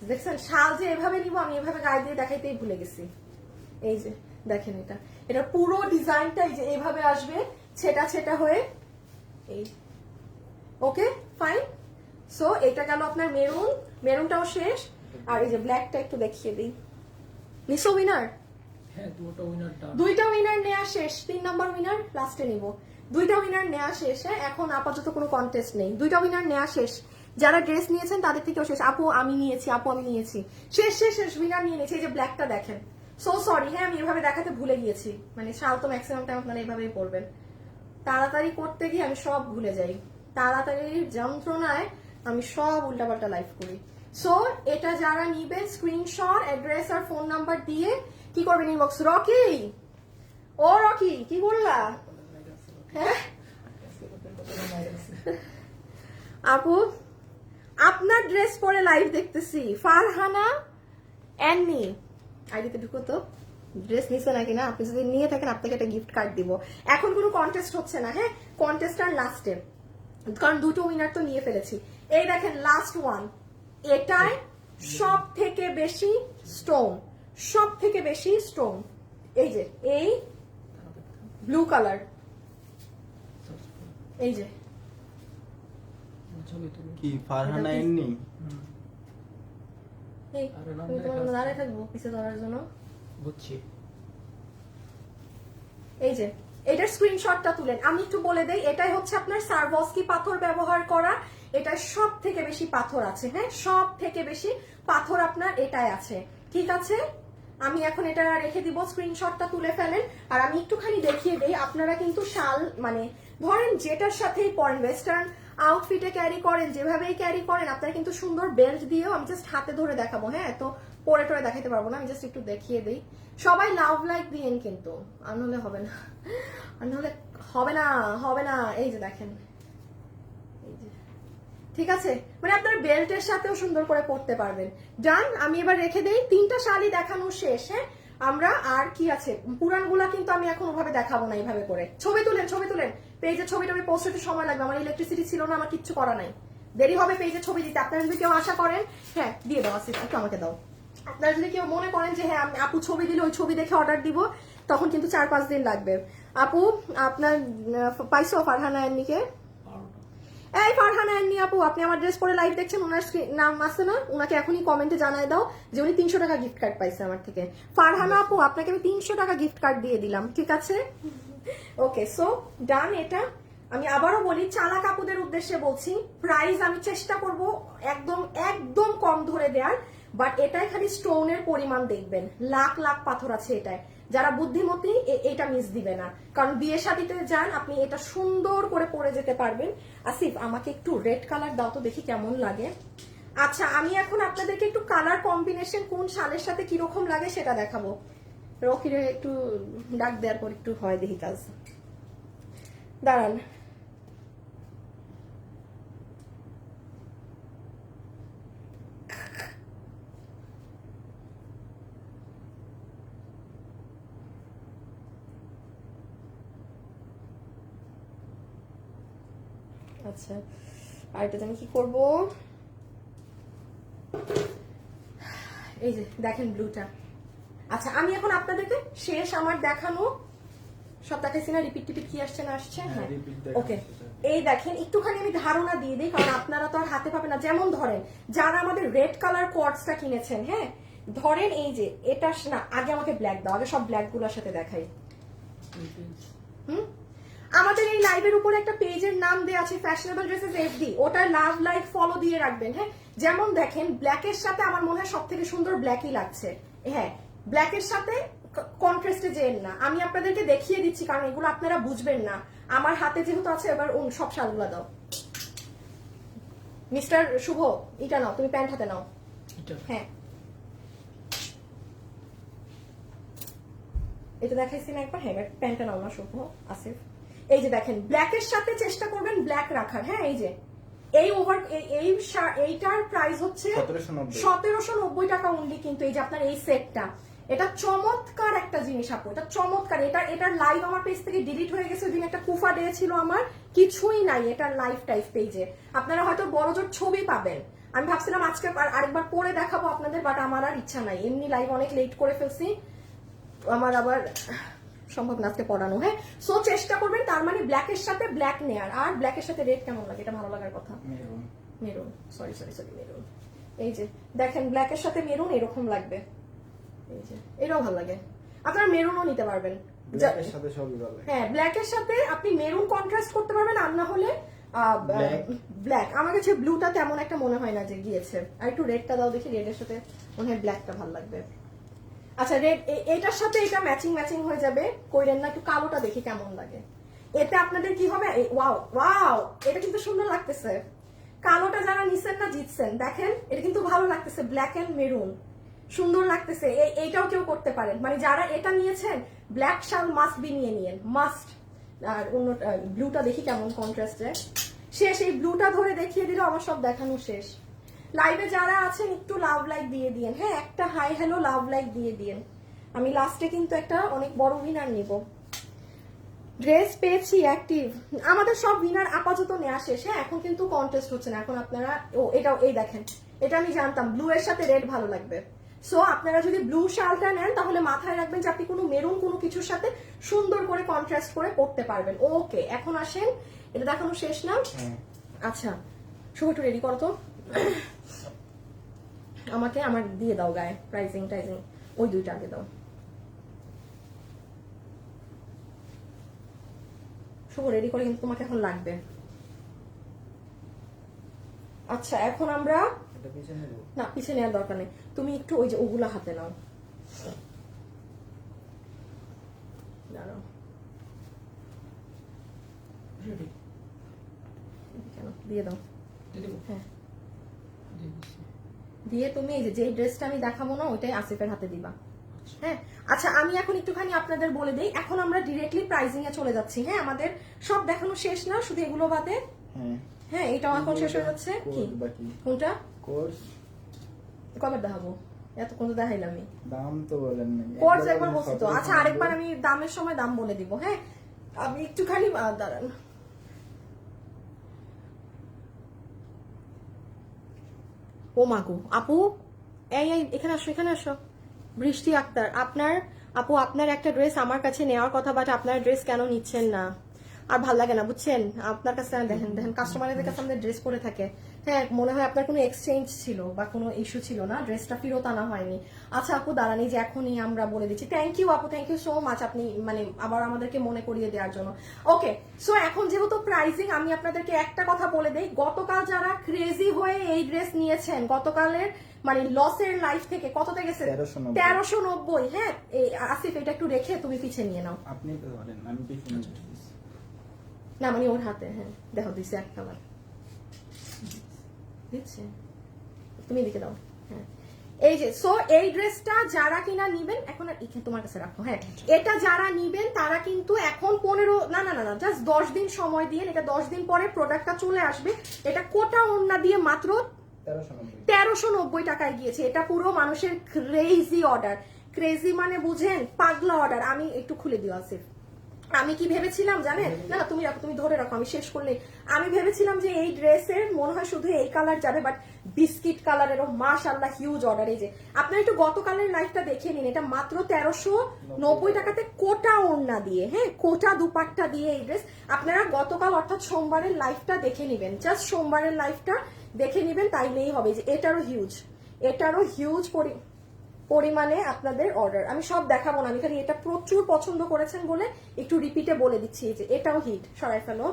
Speaker 1: দেখছেন শাল যে এভাবে নিব আমি এভাবে গায়ে দিয়ে দেখাইতেই ভুলে গেছি। এই যে দেখেন এটা পুরো ডিজাইনটা এই যে এভাবে আসবে, ছেটা ছেটা হয়ে এই। ওকে ফাইন, সো এটা গেল আপনার মেরুন, মেরুনটাও শেষ। আর এই যে ব্ল্যাকটা একটু দেখিয়ে দিই, নিসো উইনার,
Speaker 2: হ্যাঁ
Speaker 1: দুইটা উইনার নেওয়া শেষ, 3 নাম্বার উইনার লাস্টে নিব। দুইটা উইনার নেওয়া শেষ, হ্যাঁ এখন আপাতত কোনো কন্টেস্ট নেই, দুইটা উইনার নেওয়া শেষ। যারা ড্রেস নিয়েছেন তাদের থেকেও শেষ। আপু আমি নিয়েছি, আপু আমি নিয়েছি, শেষ শেষ শেষ, উইনার নিয়ে নিয়েছি। এই যে ব্ল্যাকটা দেখেন, সো সরি হ্যাঁ আমি এভাবে দেখাতে ভুলে গিয়েছি, মানে শাল তো ম্যাক্সিমাম টাইম আপনারা এইভাবেই পরবেন, তাড়াতাড়ি করতে গিয়ে আমি সব ভুলে যাই, তাড়াতাড়ির যন্ত্রণায় আমি সব উল্টাপাল্টা লাইফ করি। সো এটা যারা নিবেন স্ক্রিনশট, অ্যাড্রেস আর ফোন নাম্বার দিয়ে কি করবেন ইনবক্স। রকি ও রকি কি বললা? হ্যাঁ আপু আপনার ড্রেস পরে লাইভ দেখতেছি, ফারহানা অ্যান্নি আইডিতে ঢুকো তো, ড্রেস নিছে নাকি না, আপনি যদি নিয়ে থাকেন আপনাকে একটা গিফট কার্ড দিব। এখন কোনো কন্টেস্ট হচ্ছে না, হ্যাঁ কন্টেস্ট আর লাস্টে, কারণ দুটো উইনার তো নিয়ে ফেলেছি। এই দেখেন লাস্ট ওয়ান, এটায় সব থেকে বেশি স্টোন, সব থেকে বেশি স্টোন। এই যে এই ব্লু কালার, এই যে
Speaker 2: ছবি তুলি।
Speaker 3: কি ফারহানা এন্নি?
Speaker 1: এই
Speaker 2: আরে নাম
Speaker 1: আমি তোমার
Speaker 2: দেখা
Speaker 1: দাঁড়িয়ে থাকবো পিছে ধরার জন্য।
Speaker 2: বুঝছি।
Speaker 1: এই যে এটার স্ক্রিনশটটা তুলেন। আমি একটু বলে দেই, এটাই হচ্ছে আপনার সারভস্কি পাথর ব্যবহার করা। এটা সব থেকে বেশি পাথর আছে, হ্যাঁ সব থেকে বেশি পাথর আপনার এটাই আছে, ঠিক আছে। আমি এখন এটা রেখে দিব, স্ক্রিনশটটা তুলে ফেলেন। আর আমি একটুখানি দেখিয়ে দেই, আপনারা কিন্তু শাল মানে ধরেন যেটার সাথেই পরেন, ওয়েস্টার্ন আউটফিটে ক্যারি করেন, যেভাবেই ক্যারি করেন, আপনারা কিন্তু সুন্দর বেল্ট দিয়েও, আমি জাস্ট হাতে ধরে দেখাবো, হ্যাঁ তো পরে টরে দেখাতে পারবো না, আমি জাস্ট একটু দেখিয়ে দিই। সবাই লাভ লাইক দিয়েন কিন্তু, আর নাহলে হবে না, আর নাহলে হবে না, হবে না। এই যে দেখেন, এই যে ঠিক আছে, মানে আপনার বেল্টের সাথেও সুন্দর করে পরতে পারবেন। ডান, আমি এবার রেখে দেই। 3টা শাড়ি দেখানো শেষ, হ্যাঁ আমরা আর কি আছে, পুরানগুলা কিন্তু আমি এখন ওভাবে দেখাবো না, এইভাবে করে। ছবি তুলেন, ছবি তুলেন, পেজে ছবিটা আমি পোস্ট হতে সময় লাগবে, আমার ইলেকট্রিসিটি ছিল না, আমার কিচ্ছু করা নাই, দেরি হবে পেজে ছবি দিতে। আপনারা যদি কেউ আশা করেন, হ্যাঁ দিয়ে দাও, আসিফ একটু আমাকে দাও। আপনারা যদি কেউ মনে করেন যে হ্যাঁ আপু ছবি দিলে ওই ছবি দেখে অর্ডার দিব, তখন কিন্তু 4-5 দিন লাগবে। আপু আপনার পাইছো ফারহানা এন্নিকে? এই ফারহানা এন্নি আপু, আপনি আমার ড্রেস পরে লাইভ দেখছেন, ওনার নাম আছে না, ওনাকে এখনই কমেন্টে জানাই দাও যে উনি 300 টাকা গিফট কার্ড পাইছে আমার থেকে। ফারহানা আপু, আপনাকে আমি 300 টাকা গিফট কার্ড দিয়ে দিলাম, ঠিক আছে। ওকে, সো ডান। এটা আমি আবারও বলি, চালাক আপুদের উদ্দেশ্যে বলছি, প্রাইস আমি চেষ্টা করব একদম একদম কম ধরে দেওয়ার, বাট এটাই খালি স্টোনের পরিমাণ দেখবেন, লাখ লাখ পাথর আছে এটায়। যারা বুদ্ধিমতী এটা মিস দিবে না, কারণ বিয়ে শাদিতে যান আপনি এটা সুন্দর করে পরে যেতে পারবেন। আসিফ আমাকে একটু রেড কালার দাও তো, দেখি কেমন লাগে। আচ্ছা, আমি এখন আপনাদেরকে একটু কালার কম্বিনেশন কোন শালের সাথে কিরকম লাগে সেটা দেখাবো। রকিরে একটু ডাক দেওয়ার পর একটু হয় দেখি কাজ, দাঁড়ান। আচ্ছা, আর এটা জানি কি করবো। এই যে দেখেন ব্লুটা। আচ্ছা, আমি এখন আপনাদেরকে শেষ আমার দেখানো সব দেখাইছি না, রিপিট টিপিট কি আসছে না আসছে, হ্যাঁ ওকে। এই দেখেন একটুখানি আমি ধারণা দিয়ে দিই, কারণ আপনারা তো আর হাতে পাবেন না। যেমন ধরেন যারা আমাদের রেড কালার কোয়ার্টসটা কিনেছেন, হ্যাঁ ধরেন এই যে এটা না, আগে আমাকে ব্ল্যাক দাও, আগে সব ব্ল্যাক গুলোর সাথে দেখাই। আমাদের এই লাইভের উপরে একটা পেজের নাম দেওয়া আছে ফ্যাশনেবল ড্রেসেস এফডি, ওটা লাভ লাইক ফলো দিয়ে রাখবেন, হ্যাঁ। যেমন দেখেন ব্ল্যাকের সাথে আমার মনে হয় সব থেকে সুন্দর ব্ল্যাকই লাগছে, হ্যাঁ ব্ল্যাকের সাথে কন্ট্রাস্টে যেন না, আমি আপনাদেরকে দেখিয়ে দিচ্ছি কারণ এগুলো আপনারা বুঝবেন না। আমার হাতে যেহেতু আছে, এবার সব শালগুলো দাও। মিস্টার শুভ, এটা নাও, তুমি প্যান্ট হাতে নাও, হ্যাঁ এটা দেখাইছি না একবার, হ্যাঁ প্যান্টটা নাও না শুভ, আসিফ। এই যে দেখেন ব্ল্যাকের সাথে চেষ্টা করবেন ব্ল্যাক রাখার, হ্যাঁ এই যে এই ওভার এইটার প্রাইস হচ্ছে 1790 টাকা অনলি, কিন্তু এই যে আপনার এই সেটটা, এটা চমৎকার একটা জিনিস আপু, এটা চমৎকার। এটার লাইভ আমার পেজ থেকে ডিলিট হয়ে গেছে, ওইদিন একটা কুফা ডে ছিল আমার, কিছুই নাই এটার লাইভ টাইপ পেজে, আপনারা হয়তো বড়জোর ছবি পাবেন। আমি ভাবছিলাম আজকে আরেকবার পরে দেখাবো আপনাদের, বাট আমার আর ইচ্ছা নাই, এমনি লাইভ অনেক লেট করে ফেলছি, আমার আবার সম্ভব না আজকে পড়ানো, হ্যাঁ। সো চেষ্টা করবেন তার মানে ব্ল্যাকের সাথে ব্ল্যাক নেয়ার। আর ব্ল্যাকের সাথে রেড কেমন লাগে, এটা ভালো লাগার কথা, মেরুন, সরি মেরুন। এই যে দেখেন ব্ল্যাকের সাথে মেরুন এরকম লাগবে, এই যে এটাও ভালো লাগে, আপনারা মেরুনও নিতে পারবেন,
Speaker 3: ব্ল্যাকের সাথে সবই ভালো লাগে।
Speaker 1: হ্যাঁ ব্ল্যাকের সাথে আপনি মেরুন কন্ট্রাস্ট করতে পারবেন, আর না হলে ব্ল্যাক। আমার কাছে ব্লুটা তেমন একটা মনে হয় না যে গিয়েছে, আর একটু রেডটা দাও দেখি, রেডের সাথে মনে হয় ব্ল্যাকটা ভালো লাগবে। আচ্ছা রেড, এটার সাথে এটা ম্যাচিং হয়ে যাবে, কইরেন না, একটু কালোটা দেখি কেমন লাগে। এতে আপনাদের কি হবে, ওয়াও ওয়াও, এটা কিন্তু সুন্দর লাগতেছে। কালোটা যারা নিছেন না জিতছেন, দেখেন এটা কিন্তু ভালো লাগতেছে, ব্ল্যাক এন্ড মেরুন সুন্দর লাগতেছে। এইটাও কেউ করতে পারেন, মানে যারা এটা নিয়েছেন ব্ল্যাক শাল মাস্ট বি নিয়ে নিয়েন, মাস্ট। আর অন্য ব্লুটা দেখি কেমন কন্ট্রাস্টে, শেষ এই ব্লুটা ধরে দেখিয়ে দিলে আমার সব দেখানো শেষ। লাইভে যারা আছেন একটু লাভ লাইক দিয়ে দিন, হ্যাঁ একটা হাই হ্যালো লাভ লাইক দিয়ে দিন। আমি লাস্টে কিন্তু একটা অনেক বড় উইনার নিব। ড্রেস পেয়েছি অ্যাক্টিভ, আমাদের সব উইনার আপাতত নেওয়া শেষ, হ্যাঁ এখন কিন্তু কন্টেস্ট হচ্ছে না, এখন আপনারা এটাও এই দেখেন, এটা আমি জানতাম ব্লু এর সাথে রেড ভালো লাগবে। সো আপনারা যদি ব্লু শালটা নেন তাহলে মাথায় রাখবেন যে আপনি কোনো মেরুন কোনো কিছুর সাথে সুন্দর করে কন্ট্রাস্ট করে পরতে পারবেন। ওকে, এখন আসেন, এটা দেখানো শেষ না? আচ্ছা শুভ একটু রেডি করো তো। আমাকে আমার দিয়ে দাও গায়ে প্রাইজিং টাইজিং, ওই দুইটা আগে দাও। শুভ রেডি করে কিন্তু তোমাকে এখন লাগবে। আচ্ছা এখন আমরা না পিছিয়ে নেওয়ার দরকার নেই, তুমি একটু ওই যে ওগুলা হাতে নাও। দাঁড়াও,
Speaker 2: রেডি
Speaker 1: কেন দিয়ে দাও।
Speaker 2: দিয়ে দেবো?
Speaker 1: হ্যাঁ
Speaker 2: দিয়ে দিচ্ছি।
Speaker 1: দিয়ে তুমি এই যে ড্রেসটা আমি দেখাবো না ওইটাই আসিফের হাতে দিবা। হ্যাঁ আচ্ছা আমি এখন একটুখানি আপনাদের বলে দিই, এখন আমরা ডিরেক্টলি প্রাইজিং এ চলে যাচ্ছি। হ্যাঁ আমাদের সব দেখানো শেষ না, শুধু এগুলো বাদে। হ্যাঁ এটাও এখন শেষ হয়ে যাচ্ছে। কি কোনটা
Speaker 3: কোর্স
Speaker 1: কবে দেখাবো? এতক্ষণ তো দেখাইলামই।
Speaker 3: দাম তো বলেন না,
Speaker 1: কোর্স একবার বলছি তো। আচ্ছা আরেকবার আমি দামের সময় দাম বলে দিব। হ্যাঁ আমি একটুখানি দাঁড়ান। ও মাগো আপু, এই এখানে আসো, এখানে আসো। বৃষ্টি আক্তার, আপনার আপু আপনার একটা ড্রেস আমার কাছে নেওয়ার কথা, বাট আপনার ড্রেস কেন নিচ্ছেন না? আর ভাল লাগে না বুঝছেন, আপনার কাছে দেখেন দেখেন কাস্টমারদের কাছে আমাদের ড্রেস পরে থাকে। হ্যাঁ মনে হয় আপনার কোনো এক্সচেঞ্জ ছিল বা কোনো ইস্যু ছিল না, ড্রেসটা ফেরত আনা হয়নি। আচ্ছা আপু দাঁড়ানি যে এখনই আমরা বলে দিচ্ছি। থ্যাংক ইউ আপু, থ্যাংক ইউ সো মাচ, আপনি মানে আবার আমাদেরকে মনে করিয়ে দেওয়ার জন্য। ওকে সো এখন যেহেতু প্রাইসিং, আমি আপনাদেরকে একটা কথা বলে দেই, গতকাল যারা ক্রেজি হয়ে এই ড্রেস নিয়েছেন, গতকালের মানে লসের লাইফ থেকে কততে গেছে? 1390। হ্যাঁ এই আসিফ এটা একটু রেখে তুমি পিছিয়ে নিয়ে নাও।
Speaker 3: আপনি তো বলেন আমি পিছনে
Speaker 1: না মানে ওর হাতে। হ্যাঁ দেখো দিচ্ছে এক কালার দিচ্ছে, তুমি এদিকে দাও। হ্যাঁ এই যে সো এই ড্রেসটা যারা কিনা নিবেন, এখন আর এখানে তোমার কাছে রাখো। হ্যাঁ এটা যারা নিবেন তারা কিন্তু এখন 15 না না না না জাস্ট 10 দিন সময় দিয়ে, এটা 10 দিন পরে প্রোডাক্টটা চলে আসবে। এটা কোটা ওড়না দিয়ে মাত্র 1390 টাকায় গিয়েছে। এটা পুরো মানুষের ক্রেজি অর্ডার, ক্রেজি মানে বুঝেন পাগলা অর্ডার। আমি একটু খুলে দিও আসিফ। আমি কি ভেবেছিলাম জানেন, না না তুমি রাখো, তুমি ধরে রাখো আমি শেষ করলে। আমি ভেবেছিলাম যে এই ড্রেসের মনে হয় শুধু এই কালার যাবে, বাট বিস্কিট কালারেরও মাশাআল্লাহ হিউজ অর্ডার। এই যে আপনারা একটু গতকালের লাইফটা দেখে নিন, এটা মাত্র 1390 টাকাতে কোটা ওড়না দিয়ে, হ্যাঁ কোটা দুপাট্টা দিয়ে এই ড্রেস। আপনারা গতকাল অর্থাৎ সোমবারের লাইফটা দেখে নিবেন, জাস্ট সোমবারের লাইফটা দেখে নিবেন, তাইলেই হবে। যে এটারও হিউজ পরিমাণে আপনাদের অর্ডার। আমি সব দেখাবো না, আমি খালি এটা প্রচুর পছন্দ করেছেন বলে একটু রিপিটে বলে দিচ্ছি। যে এটাও হিট, সরাই ফেলো।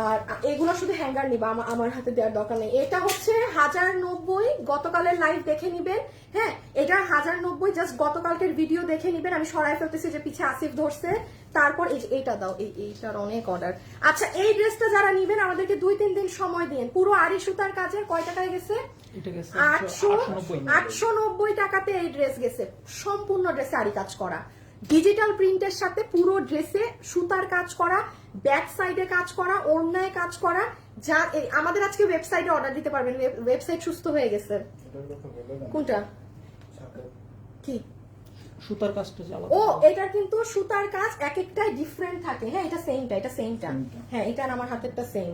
Speaker 1: আর এগুলো শুধু হ্যাঙ্গার নিবা, আমার হাতে দেওয়ার দরকার নেই। এটা হচ্ছে 1090, গতকালের লাইভ দেখে নিবেন। হ্যাঁ এটা 1090, জাস্ট গতকালকের ভিডিও দেখে নিবেন। আমি সরাই ফেলতেছি যে পিছে আসিফ ধরছে। তারপর এইটা দাও, এইটার অনেক অর্ডার। আচ্ছা এই ড্রেসটা যারা নিবেন আমাদেরকে 2-3 দিন সময় দিন। পুরো আড়ি সুতার কাজের কয় টাকায় গেছে? 890 টাকাতে এই ড্রেস গেছে। সম্পূর্ণ ড্রেসে আড়ি কাজ করা, ডিজিটাল প্রিন্টের সাথে পুরো ড্রেসে সুতার কাজ করা, ব্যাক সাইডে কাজ করা, ওড়নায় কাজ করা। যা আমাদের আজকে ওয়েবসাইটে অর্ডার দিতে পারবেন, ওয়েবসাইট সুস্থ হয়ে গেছে। কোনটা কি
Speaker 2: সুতার কাজটা চালাবো?
Speaker 1: ও এটার কিন্তু সুতার কাজ এক একটাই ডিফারেন্ট থাকে। হ্যাঁ এটা সেমটা। হ্যাঁ এটা আমার হাতেরটা সেম।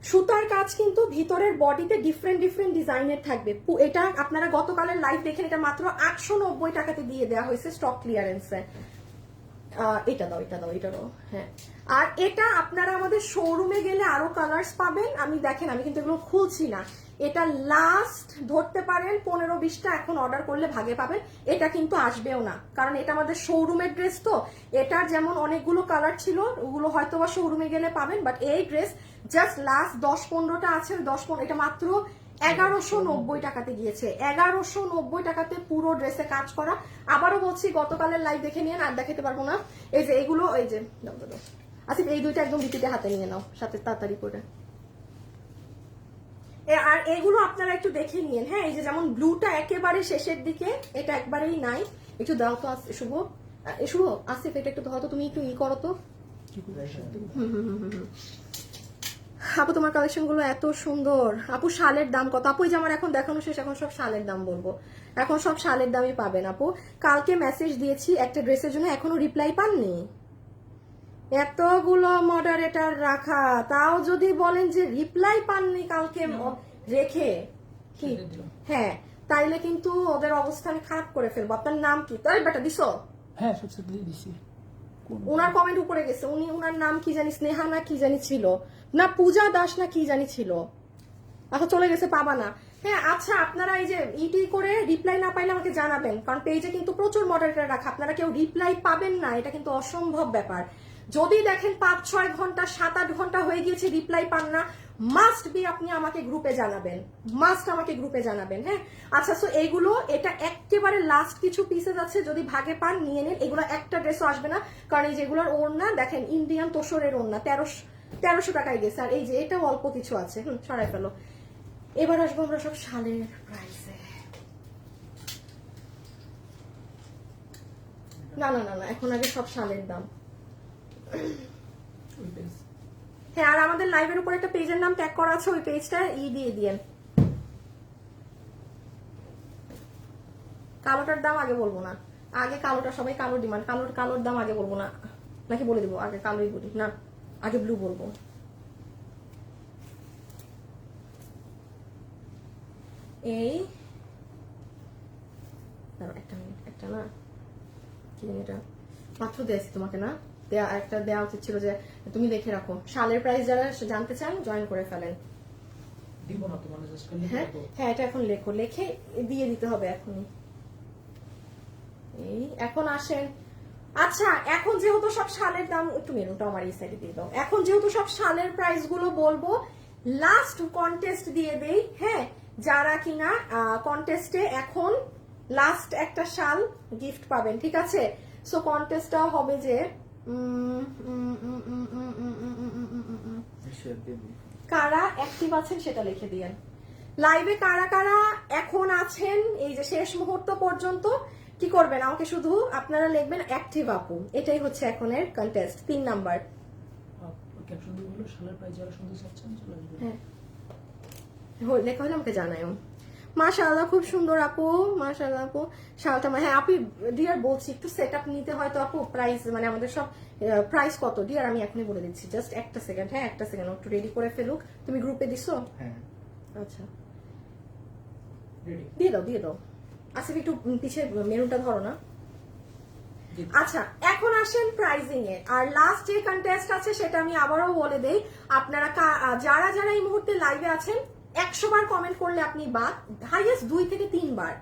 Speaker 1: সুতার কাজ কিন্তু ভিতরের বডিতে ডিফারেন্ট ডিজাইনের থাকবে। এটা আপনারা গতকালের লাইভ দেখেন, এটা মাত্র 890 টাকাতে দিয়ে দেওয়া হয়েছে স্টক ক্লিয়ারেন্সে। এটা দাও। হ্যাঁ আর এটা আপনারা আমাদের শোরুমে গেলে আরো কালার্স পাবেন। আমি দেখেন আমি কিন্তু এগুলো খুলছি না। এটা লাস্ট ধরতে পারেন 15-20টা এখন অর্ডার করলে ভাগে পাবেন। এটা কিন্তু আসবেও না, কারণ এটা আমাদের শোরুমের ড্রেস তো। এটার যেমন অনেকগুলো কালার ছিল, ওগুলো হয়তো বা শোরুমে গেলে পাবেন, বাট এই ড্রেস জাস্ট লাস্ট 10-15টা আছে। ওই 10-15 এটা মাত্র 1190 টাকাতে গিয়েছে। 1190 টাকাতে পুরো ড্রেসে কাজ করা। আবারও বলছি গতকালের লাইভ দেখে নিয়ে আর দেখাতে পারবো না। এই যে এগুলো, এই যে আচ্ছা এই দুইটা একদম রিপিটে হাতে নিয়ে নাও সাথে তাড়াতাড়ি করে। আর এগুলো আপনারা একটু দেখে নিন। হ্যাঁ এই যে যেমন ব্লুটা একেবারে শেষের দিকে, এটা একবারেই নাই। একটু দাও তো শুভ আসিফ, এটা একটু ধরো তো, তুমি একটু করো তো। আপু তোমার কালেকশন গুলো এত সুন্দর। আপু শালের দাম কত? আপু যে আমার এখন দেখানো শেষ, এখন সব শালের দাম বলবো। এখন সব শালের দামই পাবেন আপু। কালকে মেসেজ দিয়েছি একটা ড্রেসের জন্য, এখনো রিপ্লাই পাননি? এতগুলো মডারেটর রাখা, তাও যদি বলেন যে রিপ্লাই পাননি কালকে রেখে কি
Speaker 2: ছেড়ে দিলাম।
Speaker 1: হ্যাঁ তাইলে কিন্তু ওদের অবস্থা আমি খারাপ করে ফেলবো। আপনার নাম কি? তাই বেটা দিছো?
Speaker 2: হ্যাঁ সবসে দিয়ে দিছি। কোন
Speaker 1: উনার কমেন্ট উপরে গেছে, উনার নাম কি জানি, স্নেহা না কি জানি ছিল, না পূজা দাস না কি জানি ছিল, এখন চলে গেছে, পাবা না। হ্যাঁ আচ্ছা, আপনারা এই যে ইটি করে রিপ্লাই না পাইলে আমাকে জানাবেন, কারণ পেজে কিন্তু প্রচুর মডারেটর রাখা, আপনারা কেউ রিপ্লাই পাবেন না, এটা কিন্তু অসম্ভব ব্যাপার। যদি দেখেন 5-6 ঘন্টা 7-8 ঘন্টা হয়ে গিয়েছে রিপ্লাই পান না, মাস্ট বি আপনি আমাকে গ্রুপে জানাবেন, মাস্ট আমাকে গ্রুপে জানাবেন। হ্যাঁ আচ্ছা, সো এইগুলো এটা একেবারে লাস্ট কিছু পিসেস আছে, যদি ভাগে পান নিয়ে নিন। এগুলো একটা ড্রেসও আসবে না, কারণ এই যেগুলোর ওড়না দেখেন ইন্ডিয়ান তোষরের ওড়না 1300 টাকায় গেছে, আর এই যে এটাও অল্প কিছু আছে, সরাই ফেলো। এবার আসবো আমরা সব শালের প্রাইসে। না না না না, এখন আগে সব শালের দাম।
Speaker 2: ওই পেজ।
Speaker 1: হ্যাঁ, আর আমাদের লাইভের উপর একটা পেজের নাম ট্যাগ করা আছে, ওই পেজটা দিয়ে দিয়েন। কালোটার দাম আগে বলবো না, আগে কালোটা, সবাই কালো ডিমান্ড, কালোর দাম আগে বলবো না, নাকি বলে দিব? আগে কালোই বলি না, আগে ব্লু বলবো। এই একটা মিনিট, একটা না কি জানি এটা মাত্র দিয়েছি তোমাকে না, একটা দেওয়া উচিত ছিল যে তুমি দেখে রাখো। শালের প্রাইস যারা জানতে চান জয়েন করে ফেলেন।
Speaker 2: দিব না তো, মানে জাস্ট
Speaker 1: হ্যাঁ হ্যাঁ, এটা এখন লেখো, লেখে দিয়ে দিতে হবে এখনই। এই এখন আসেন। আচ্ছা, এখন যেহেতু সব শালের দাম, একটু মেরুনটা আমার এই সাইডে দিয়ে দাও। এখন যেহেতু সব শালের প্রাইস গুলো বলবো, লাস্ট কন্টেস্ট দিয়ে দেই। হ্যাঁ, যারা কিনা কন্টেস্টে এখন লাস্ট একটা শাল গিফট পাবেন, ঠিক আছে? সো কন্টেস্টটা হবে যে কারা অ্যাক্টিভ আছেন সেটা লিখে দিয়েন। লাইভে কারা কারা এখন আছেন এই যে শেষ মুহূর্ত পর্যন্ত, কি করবেন? আমাকে শুধু আপনারা লিখবেন অ্যাক্টিভ আপু, এটাই হচ্ছে এখনের কন্টেস্ট 3 নাম্বার।
Speaker 2: ক্যাপশন দিয়ে হলো শালের প্রাইস যারা শুনতে চাচ্ছেন চলে আসবেন।
Speaker 1: হ্যাঁ লেখা হলে আমাকে জানায়ও। মাশাআল্লাহ, খুব সুন্দর আপু, মাশাআল্লাহ আপু। শালটা হ্যাঁ আপু ডিয়ার বলছি, একটু সেট আপ নিতে হয় তো আপু, প্রাইস মানে আমাদের সব প্রাইস কত ডিয়ার আমি এখনই বলে দিচ্ছি, জাস্ট একটা সেকেন্ড। হ্যাঁ একটা সেকেন্ড, একটু রেডি করে ফেলুক। তুমি গ্রুপে দিছো?
Speaker 3: হ্যাঁ
Speaker 1: আচ্ছা
Speaker 2: রেডি।
Speaker 1: দিয়ে দাও। আসিফ একটু পিছে মেনুটা ধরো না। আচ্ছা, এখন আসেন প্রাইজিং এ। আর লাস্ট যে কন্টেস্ট আছে সেটা আমি আবারও বলে দেই, আপনারা যারা যারা এই মুহূর্তে লাইভে আছেন 100 বার কমেন্ট করলে আপনি বাদ, হাইয়েস্ট 2 থেকে 3 বার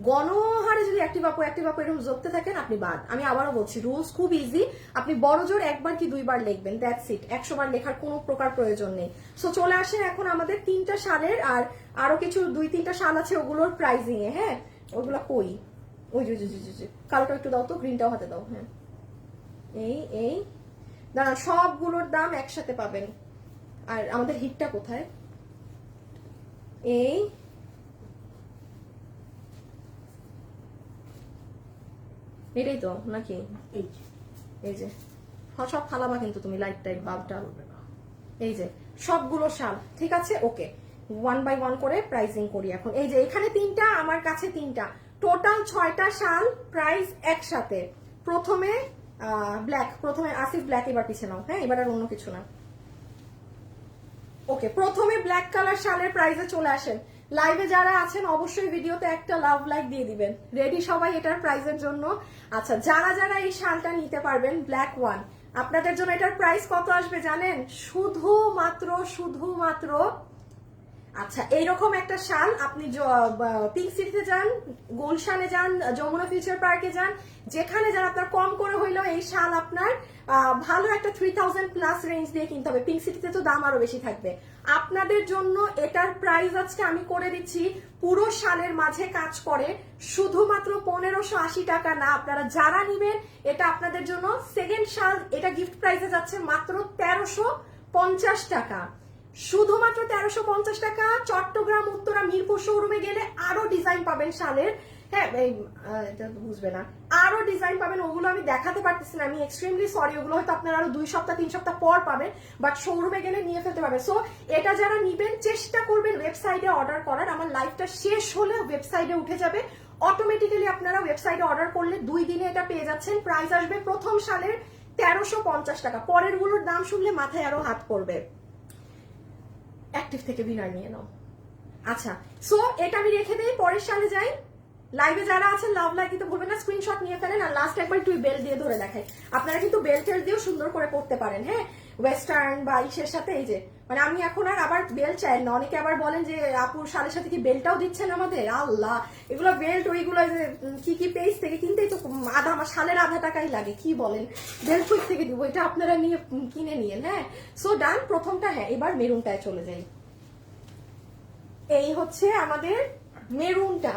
Speaker 1: গণহারে যদি অ্যাক্টিভ আপু এরকম জপতে থাকেন আপনি বাদ। আমি আবারও বলছি, রুলস খুব ইজি, আপনি বড় জোর 1 বার কি 2 বার লিখবেন, দ্যাটস ইট। 100 বার লেখার কোনো প্রকার প্রয়োজন নেই। সো চলে আসেন এখন আমাদের 3টা শালের, আর আরো কিছু 2-3টা শাল আছে ওগুলোর প্রাইজিং এ। হ্যাঁ ওগুলা কই, ওই যে কালোটা একটু দাও তো, গ্রিনটাও হাতে দাও। হ্যাঁ এই দাঁড়ান, সবগুলোর দাম একসাথে পাবেন। আর আমাদের হিটটা কোথায়? এটাই তো নাকি? এই যে সব ফালাবা কিন্তু তুমি, লাইট টাইট বাল্বটা। এই যে সবগুলো শাল, ঠিক আছে? ওকে, 1 বাই 1 করে প্রাইসিং করি এখন। এই যে এখানে 3টা, আমার কাছে 3টা, টোটাল 6টা শাল, প্রাইস একসাথে। প্রথমে ব্ল্যাক, প্রথমে আসিফ ব্ল্যাক, এবার পিছিয়ে নাও। হ্যাঁ এবার আর অন্য কিছু না। ওকে, প্রথমে ব্ল্যাক কালার শালের প্রাইসে চলে আসেন। লাইভে যারা আছেন অবশ্যই ভিডিওতে একটা লাভ লাইক দিয়ে দিবেন। রেডি সবাই এটার প্রাইসের জন্য? আচ্ছা, যারা যারা এই শালটা নিতে পারবেন ব্ল্যাক 1, আপনাদের জন্য এটার প্রাইস কত আসবে জানেন? শুধুমাত্র আচ্ছা, এইরকম একটা শাল আপনি পিঙ্ক সিটিতে যান, গুলশানে যান, যমুনা ফিউচার পার্কে যান, যেখানে যান, আপনার কম করে হইলেও এই শাল আপনার ভালো একটা 3000 প্লাস রেঞ্জ দিয়ে কিনতে হবে। পিঙ্ক সিটিতে তো দাম আরো বেশি থাকবে। আপনাদের জন্য এটার প্রাইস আজকে আমি করে দিচ্ছি, পুরো শালের মাঝে কাজ করে, শুধুমাত্র 1580 টাকা না। আপনারা যারা নিবেন এটা আপনাদের জন্য সেকেন্ড শাল, এটা গিফট প্রাইসে যাচ্ছে মাত্র 1350 টাকা, শুধুমাত্র 1350 টাকা। চট্টগ্রাম উত্তরা মিরপুর শোরুমে গেলে আরো ডিজাইন পাবেন শালের। হ্যাঁ এটা বুঝবে না, আরো ডিজাইন পাবেন, ওগুলো আমি দেখাতে পারতেছি না, আমি এক্সট্রিমলি সরি। ওগুলো হয়তো আপনারা আরো 2 সপ্তাহ 3 সপ্তাহ পর পাবেন, বাট শোরুমে গেলে নিয়ে ফেলতে পারবেন। সো এটা যারা নিবেন চেষ্টা করবেন ওয়েবসাইটে অর্ডার করার। আমার লাইভটা শেষ হলে ওয়েবসাইটে উঠে যাবে অটোমেটিক্যালি, আপনারা ওয়েবসাইটে অর্ডার করলে 2 দিনে এটা পেয়ে যাচ্ছেন। প্রাইস আসবে প্রথম শালের 1350 টাকা। পরের গুলোর দাম শুনলে মাথায় আরো হাত পড়বে। অ্যাক্টিভ থেকে উইনার নিয়ে নাও। আচ্ছা, সো এটা আমি রেখে দেই, পরের সালে যাই। লাইভে যারা আছেন লাভ লাইক দিতে ভুলবেন না, স্ক্রিনশট নিয়ে ফেলেন। আর লাস্ট একবার একটু বেল দিয়ে ধরে দেখাই, আপনারা কিন্তু বেল টেল দিয়েও সুন্দর করে পড়তে পারেন। হ্যাঁ, ওয়েস্টার্ন বা ইসের সাথে এই যে মানে আমি এখন আর আবার বেল চাই না। অনেকে আবার বলেন যে আপুর শালের সাথে কি বেলটাও দিচ্ছেন আমাদের, আল্লাহ এগুলো বেল্ট ওইগুলো যে কি পেজ থেকে কিনতেই তো আধা আমার শালের আধা টাকাই লাগে, কি বলেন বেল্ট কই থেকে দিব, এটা আপনারা নিয়ে কিনে নিয়েন। হ্যাঁ, সো ডান প্রথমটা। হ্যাঁ, এবার মেরুনটায় চলে যাই। এই হচ্ছে আমাদের মেরুনটা,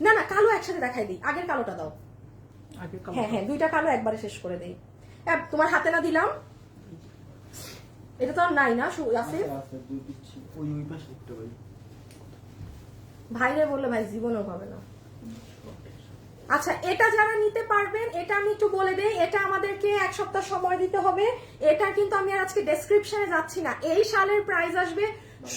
Speaker 1: না না কালো একসাথে দেখাই দিই, আগের কালোটা দাও।
Speaker 2: আগে
Speaker 1: হ্যাঁ হ্যাঁ, দুইটা কালো একবারে শেষ করে দেই। তোমার হাতে না দিলাম, এটা তো আর নাই না আছে।
Speaker 3: ওই পাশে একটা ভাই
Speaker 1: ভাইরে বললে ভাই জীবনেও পাবে না। আচ্ছা, এটা যারা নিতে পারবেন, এটা আমি একটু বলে দেই, এটা আমাদেরকে 1 সপ্তাহ সময় দিতে হবে। এটা কিন্তু আমি আর আজকে ডেসক্রিপশনে যাচ্ছি না। এই শালের প্রাইস আসবে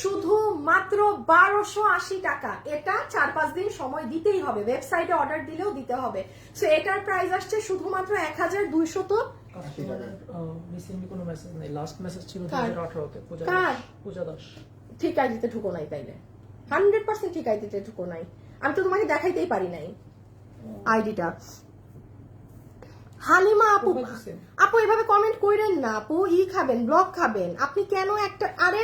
Speaker 1: শুধু মাত্র 1280 টাকা। এটা 4-5 দিন সময় দিতেই হবে, ওয়েবসাইটে অর্ডার দিলেও দিতে হবে। সো এটার প্রাইস আসছে শুধুমাত্র 1200।
Speaker 2: রিসেন্টলি কোনো মেসেজ নেই, লাস্ট মেসেজ ছিল
Speaker 1: কার?
Speaker 2: 2018 তে পূজা দাস।
Speaker 1: ঠিক আইডিতে ঢুকো নাই তাইলে, 100% ঠিক আইডিতে ঢুকো নাই। আমি তো তোমাকে দেখাইতেই পারি নাই আইডিটা। হালিমা আপু, আপু এভাবে কমেন্ট কইরেন না আপু, খাবেন ব্লক খাবেন আপনি কেন একটা। আরে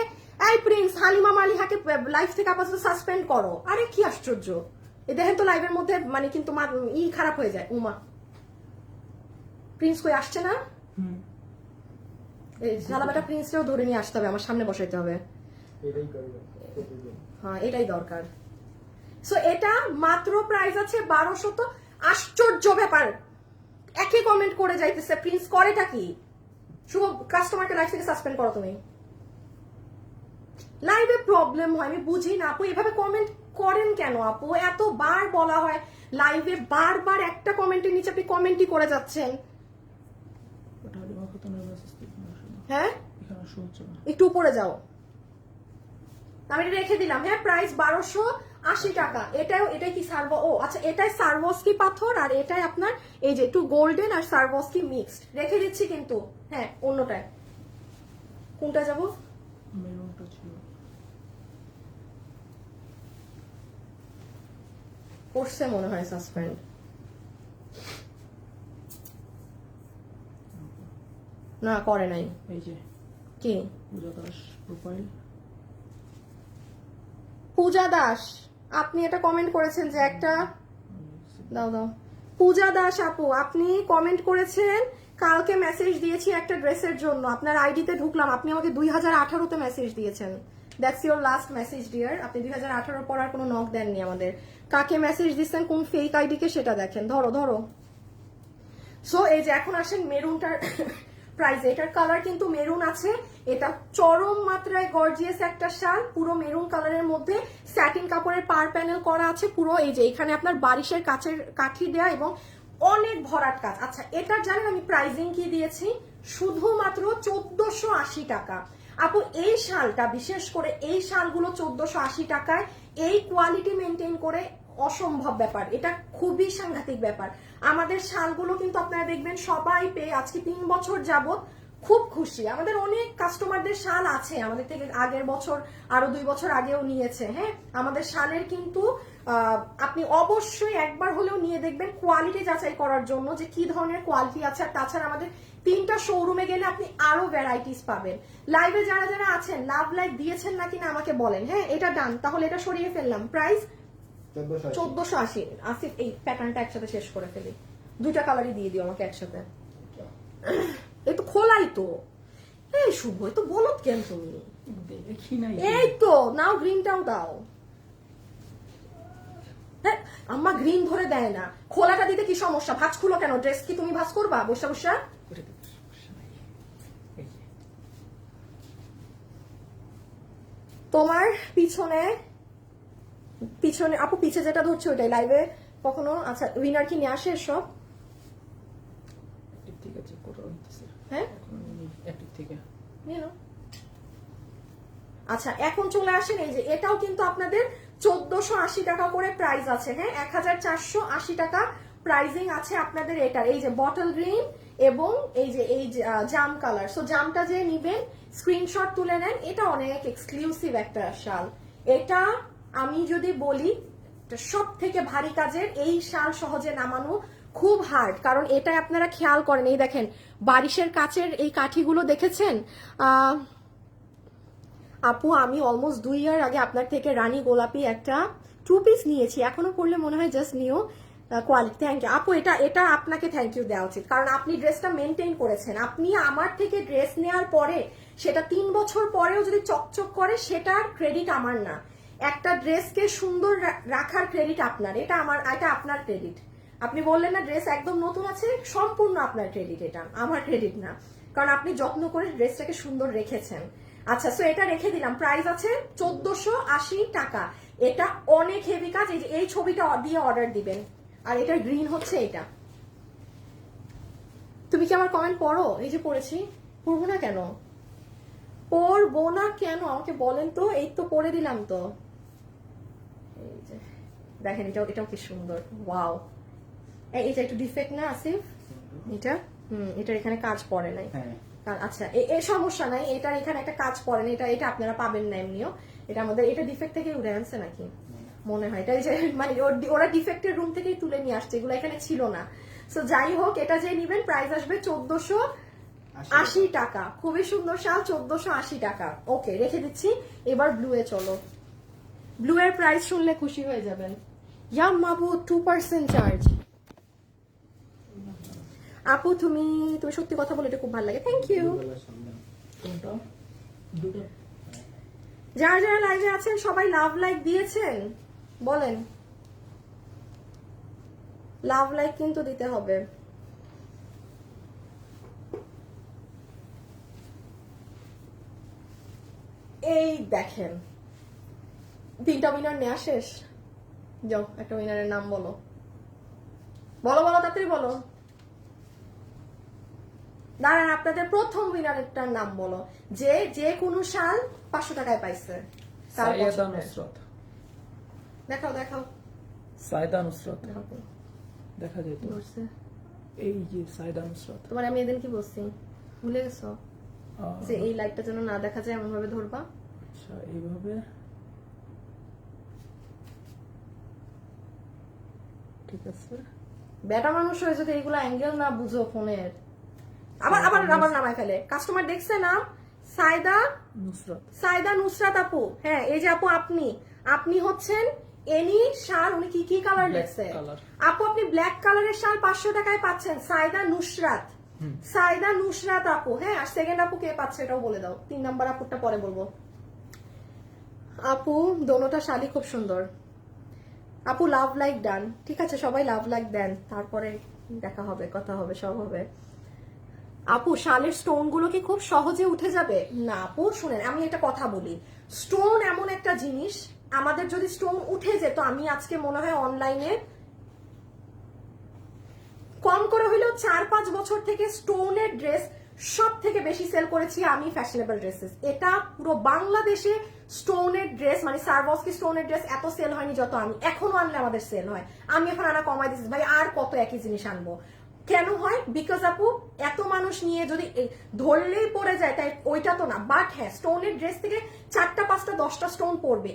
Speaker 1: এই প্রিন্স, হালিমা মালিহাকে লাইভ থেকে আপাতত সাসপেন্ড করো। আরে কি আশ্চর্য, এ দেখেন তো লাইভের মধ্যে মানে কিন্তু খারাপ হয়ে যায়। উমা প্রিন্স কই আসছে না, এই ঝালাবাটা প্রিন্সকেও ধরে নিয়ে আসতে হবে, আমার সামনে বসাইতে হবে।
Speaker 3: এটাই করবে।
Speaker 1: হ্যাঁ, এটাই দরকার। সো এটা মাত্র প্রাইস আছে 1200। আশ্চর্য ব্যাপার, একই কমেন্ট করে যাইতেছে প্রিন্স, করেটা কি? শুভ কাস্টমারকে লাইভ থেকে সাসপেন্ড করো তুমি। লাইভে প্রবলেম হয়, আমি বুঝি না আপু, এভাবে কমেন্ট করেন কেন আপু? এতবার বলা হয় লাইভে, বারবার একটা কমেন্টের নিচে আপনি কমেন্টই করে যাচ্ছেন। হ্যাঁ, একটু উপরে যাও, আমি এটা রেখে দিলাম। হ্যাঁ, প্রাইস 1280 টাকা। এটাই কি সার্ভো, ও আচ্ছা, এটাই সার্ভোস্কি পাথর, আর এটাই আপনার এই যে একটু গোল্ডেন আর সার্ভোস্কি মিক্সড রেখে দিচ্ছি কিন্তু। হ্যাঁ, অন্যটায় কোনটা যাব?
Speaker 2: মেরুনটা ছিল,
Speaker 1: করছে মনে হয় সাসপেন্ড। না করে নাই।
Speaker 2: এই যে
Speaker 1: কি
Speaker 2: পূজা দাস প্রোফাইল।
Speaker 1: পূজা দাস, আপনি এটা কমেন্ট করেছেন যে একটা দাও দাও। পূজা দাস আপু, আপনি কমেন্ট করেছেন, কালকে মেসেজ দিয়েছি একটা ড্রেসের জন্য, আপনার আইডিতে ঢুকলাম, আপনি আমাকে 2018-তে মেসেজ দিয়েছেন। That's your last message dear. আপনি 2018 পর আর কোনো নক দেননি আমাদের। কাকে মেসেজ দিচ্ছেন, কোন ফেক আইডিকে সেটা দেখেন। ধরো ধরো। সো এই যে এখন আসেন মেরুনটার প্রাইস। এটার কালার কিন্তু মেরুন আছে, এটা চরম মাত্রায় গর্জিয়াস একটা শাল, পুরো মেরুন কালারের মধ্যে স্যাটিন কাপড়ের পার প্যানেল করা আছে পুরো। এই যে এখানে আপনার বারিশের কাঠি দেয়া এবং অনেক ভরাট কাজ। আচ্ছা, এটার জানেন আমি প্রাইজিং কি দিয়েছি? শুধুমাত্র 1480 টাকা। আপু এই শালটা, বিশেষ করে এই শালগুলো 1480 টাকায়, এই কোয়ালিটি মেনটেন করে অসম্ভব ব্যাপার, এটা খুবই সাংঘাতিক ব্যাপার। আমাদের শালগুলো কিন্তু আপনারা দেখবেন সবাই পেয়ে আজকে 3 বছর যাবত খুব খুশি। আমাদের অনেক কাস্টমারদের শাল আছে আমাদের থেকে আগের বছর, আরো 2 বছর আগেও নিয়েছে। হ্যাঁ, আমাদের শালের কিন্তু আপনি অবশ্যই একবার হলেও নিয়ে দেখবেন, কোয়ালিটি যাচাই করার জন্য যে কি ধরনের কোয়ালিটি আছে। আর তাছাড়া আমাদের 3টা শোরুমে গেলে আপনি আরো ভ্যারাইটিস পাবেন। লাইভে যারা যারা আছেন লাভ লাইক দিয়েছেন নাকি না আমাকে বলেন। হ্যাঁ, এটা ডান, তাহলে এটা সরিয়ে ফেললাম। প্রাইস 1480। আসিফ এই প্যাটার্নটা একসাথে শেষ করে ফেলি, 2টা কালারই দিয়ে দিও আমাকে একসাথে। এই তো খোলাই তো। এই শুভ, এই তো বলত কেন তুমি?
Speaker 2: দেখি নাই,
Speaker 1: এই তো নাও, গ্রিনটাও দাও। হ্যাঁ, আম্মা গ্রিন ধরে দেয় না। খোলাটা দিতে কি সমস্যা? ভাঁজ খুলো কেন? ড্রেস কি তুমি ভাঁজ করবা বসা বসা? তোমার পিছনে আপু, পিছে যেটা ধরছে ওইটাই লাইভে কখনো। আচ্ছা, উইনার কি নিয়ে আসে সব?
Speaker 2: ঠিক আছে, কোটা হইতেছে।
Speaker 1: হ্যাঁ,
Speaker 2: অ্যাক্টিভ থেকে
Speaker 1: নিয়ে নাও। আচ্ছা, এখন চলে আসেন, এই যে এটাও কিন্তু আপনাদের 1480 টাকা করে প্রাইস আছে। হ্যাঁ, 1480 টাকা প্রাইজিং আছে আপনাদের এটার। এই যে বটল গ্রিন এবং এই যে জাম কালার। সো জামটা যে নিবেন স্ক্রিনশট তুলে নেন, এটা অনেক এক্সক্লুসিভ একটা শাল। এটা আমি যদি বলি সব থেকে ভারী কাজের এই শাল সহজে নামানো খুব হার্ড, কারণ এটা আপনারা খেয়াল করেন, এই দেখেন বারিশের কাচের এই কাঠিগুলো দেখেছেন। আপু আমি অলমোস্ট 2 ইয়ার আগে আপনার থেকে রানী গোলাপি একটা 2 পিস নিয়েছি, এখনো পড়লে মনে হয় just new quality. Thank you আপু, এটা আপনাকে থ্যাংক ইউ দেওয়া উচিত, কারণ আপনি ড্রেসটা মেনটেন করেছেন। আপনি আমার থেকে ড্রেস নেওয়ার পরে সেটা 3 বছর পরেও যদি চকচক করে, সেটার ক্রেডিট আমার না। একটা ড্রেসকে সুন্দর রাখার ক্রেডিট আপনার, এটা আপনার ক্রেডিট। আপনি বললেন না ড্রেস একদম নতুন আছে, সম্পূর্ণ আপনার ক্রেডিট, এটা আমার ক্রেডিট না, কারণ আপনি যত্ন করে ড্রেসটাকে সুন্দর রেখেছেন। আচ্ছা, সো এটা রেখে দিলাম। প্রাইস আছে 1480 টাকা। এটা অনেক হেভি কাজ, এই ছবিটা দিয়ে অর্ডার দিবেন। আর এটা গ্রিন হচ্ছে এটা। তুমি কি আমার কমেন্ট পড়ো? এই যে পড়েছি, পড়বো না কেন? পড়বো না কেন আমাকে বলেন তো, এই তো পড়ে দিলাম তো। এই যে দেখেন, এটাও কি সুন্দর, ওয়াও। এটা একটু ডিফেক্ট না আসিফ? এটা এটা এখানে কাজ পড়ে নাই। আচ্ছা, এই সমস্যা নাই, এটার এখানে একটা কাজ পড়ে না, এটা আপনারা পাবেন না এমনিও। এটা আমাদের এটা ডিফেক্ট থেকে উঠে আনছে নাকি মনে হয়, এটা যে মানে ওরা ডিফেক্টের রুম থেকেই তুলে নিয়ে আসছে, এগুলো এখানে ছিল না। সো যাই হোক, এটা যে নিবেন প্রাইস আসবে 1480 টাকা। খুবই সুন্দর শাল, 1480 টাকা। ওকে, রেখে দিচ্ছি। এবার ব্লু এ চলো। ব্লু এর প্রাইস শুনলে খুশি হয়ে যাবেন। ইয়া মাবু 2% চার্জ। আপু তুমি সত্যি কথা বলে এটা খুব ভালো লাগে, থ্যাংক ইউ।
Speaker 2: কোনটা? দুটো
Speaker 1: যারা যারা লাইভে আছেন সবাই লাভ লাইক দিয়েছেন বলেন, লাভ লাইক কিন্তু দিতে হবে। এই দেখেন 3টা উইনার নেওয়া শেষ। যাও একটা উইনারের নাম বলো, বলো তাড়াতাড়ি বলো। দাঁড়ান, আপনাদের প্রথম উইনারেরটার নাম বলো, যে কোনো শাল 500 টাকায় পাইছে।
Speaker 2: সাইয়েদা নুসরাত।
Speaker 1: দেখাও
Speaker 2: সাইয়েদা নুসরাত দেখা যায় তো,
Speaker 1: ধরছে।
Speaker 2: এই যে সাইয়েদা নুসরাত।
Speaker 1: তোমার আমি এদিন কি বলছি ভুলে গেছো? যে এই লাইটটা যেন না দেখা যায় এমন ভাবে ধরবা।
Speaker 2: আচ্ছা, এইভাবে ঠিক আছে।
Speaker 1: বেটা মানুষ হয়ে যদি এইগুলা অ্যাঙ্গেল না বুঝো ফোনের, আবার নামায় ফেলে। কাস্টমার দেখছে নাম সাইদা নুসরাত আপু। হ্যাঁ, এই যে আপু আপনি হচ্ছেন এনি শাল, উনি কি কালার লেখছে আপু? আপনি ব্ল্যাক কালারের শাল 500 টাকায় পাচ্ছেন, সাইদা নুসরাত আপু। হ্যাঁ, আর সেকেন্ড আপু কে পাচ্ছে এটাও বলে দাও। 3 নাম্বার আপুরটা পরে বলবো। আপু দোনোটা শাড়ি খুব সুন্দর। আপু লাভ লাইক ডান, ঠিক আছে, সবাই লাভ লাইক দেন, তারপরে দেখা হবে, কথা হবে, সব হবে। আপু শালের স্টোন গুলো কি খুব সহজে উঠে যাবে? না আপু, শুনেন আমি একটা কথা বলি, স্টোন এমন একটা জিনিস, আমাদের যদি স্টোন উঠে যেত, আমি আজকে মনে হয় অনলাইনে কম করে হইলেও 4-5 বছর থেকে স্টোনের ড্রেস সব থেকে বেশি সেল করেছি আমি, ফ্যাশনেবল ড্রেসেস। এটা পুরো বাংলাদেশে স্টোনের ড্রেস, মানে সারবস্কি স্টোনের ড্রেস এত সেল হয়নি যত আমি। এখনো আনলে আমাদের সেল হয়। আমি এখন আনা কমাই দিচ্ছি ভাই, আর কত একই জিনিস আনবো? কেন হয়? বিকজ আপু এত মানুষ নিয়ে যদি ধরলেই পড়ে যায়, তাই ওইটা তো না। বাট হ্যাঁ, স্টোনের ড্রেস থেকে 4টা 5টা 10টা স্টোন পড়বে,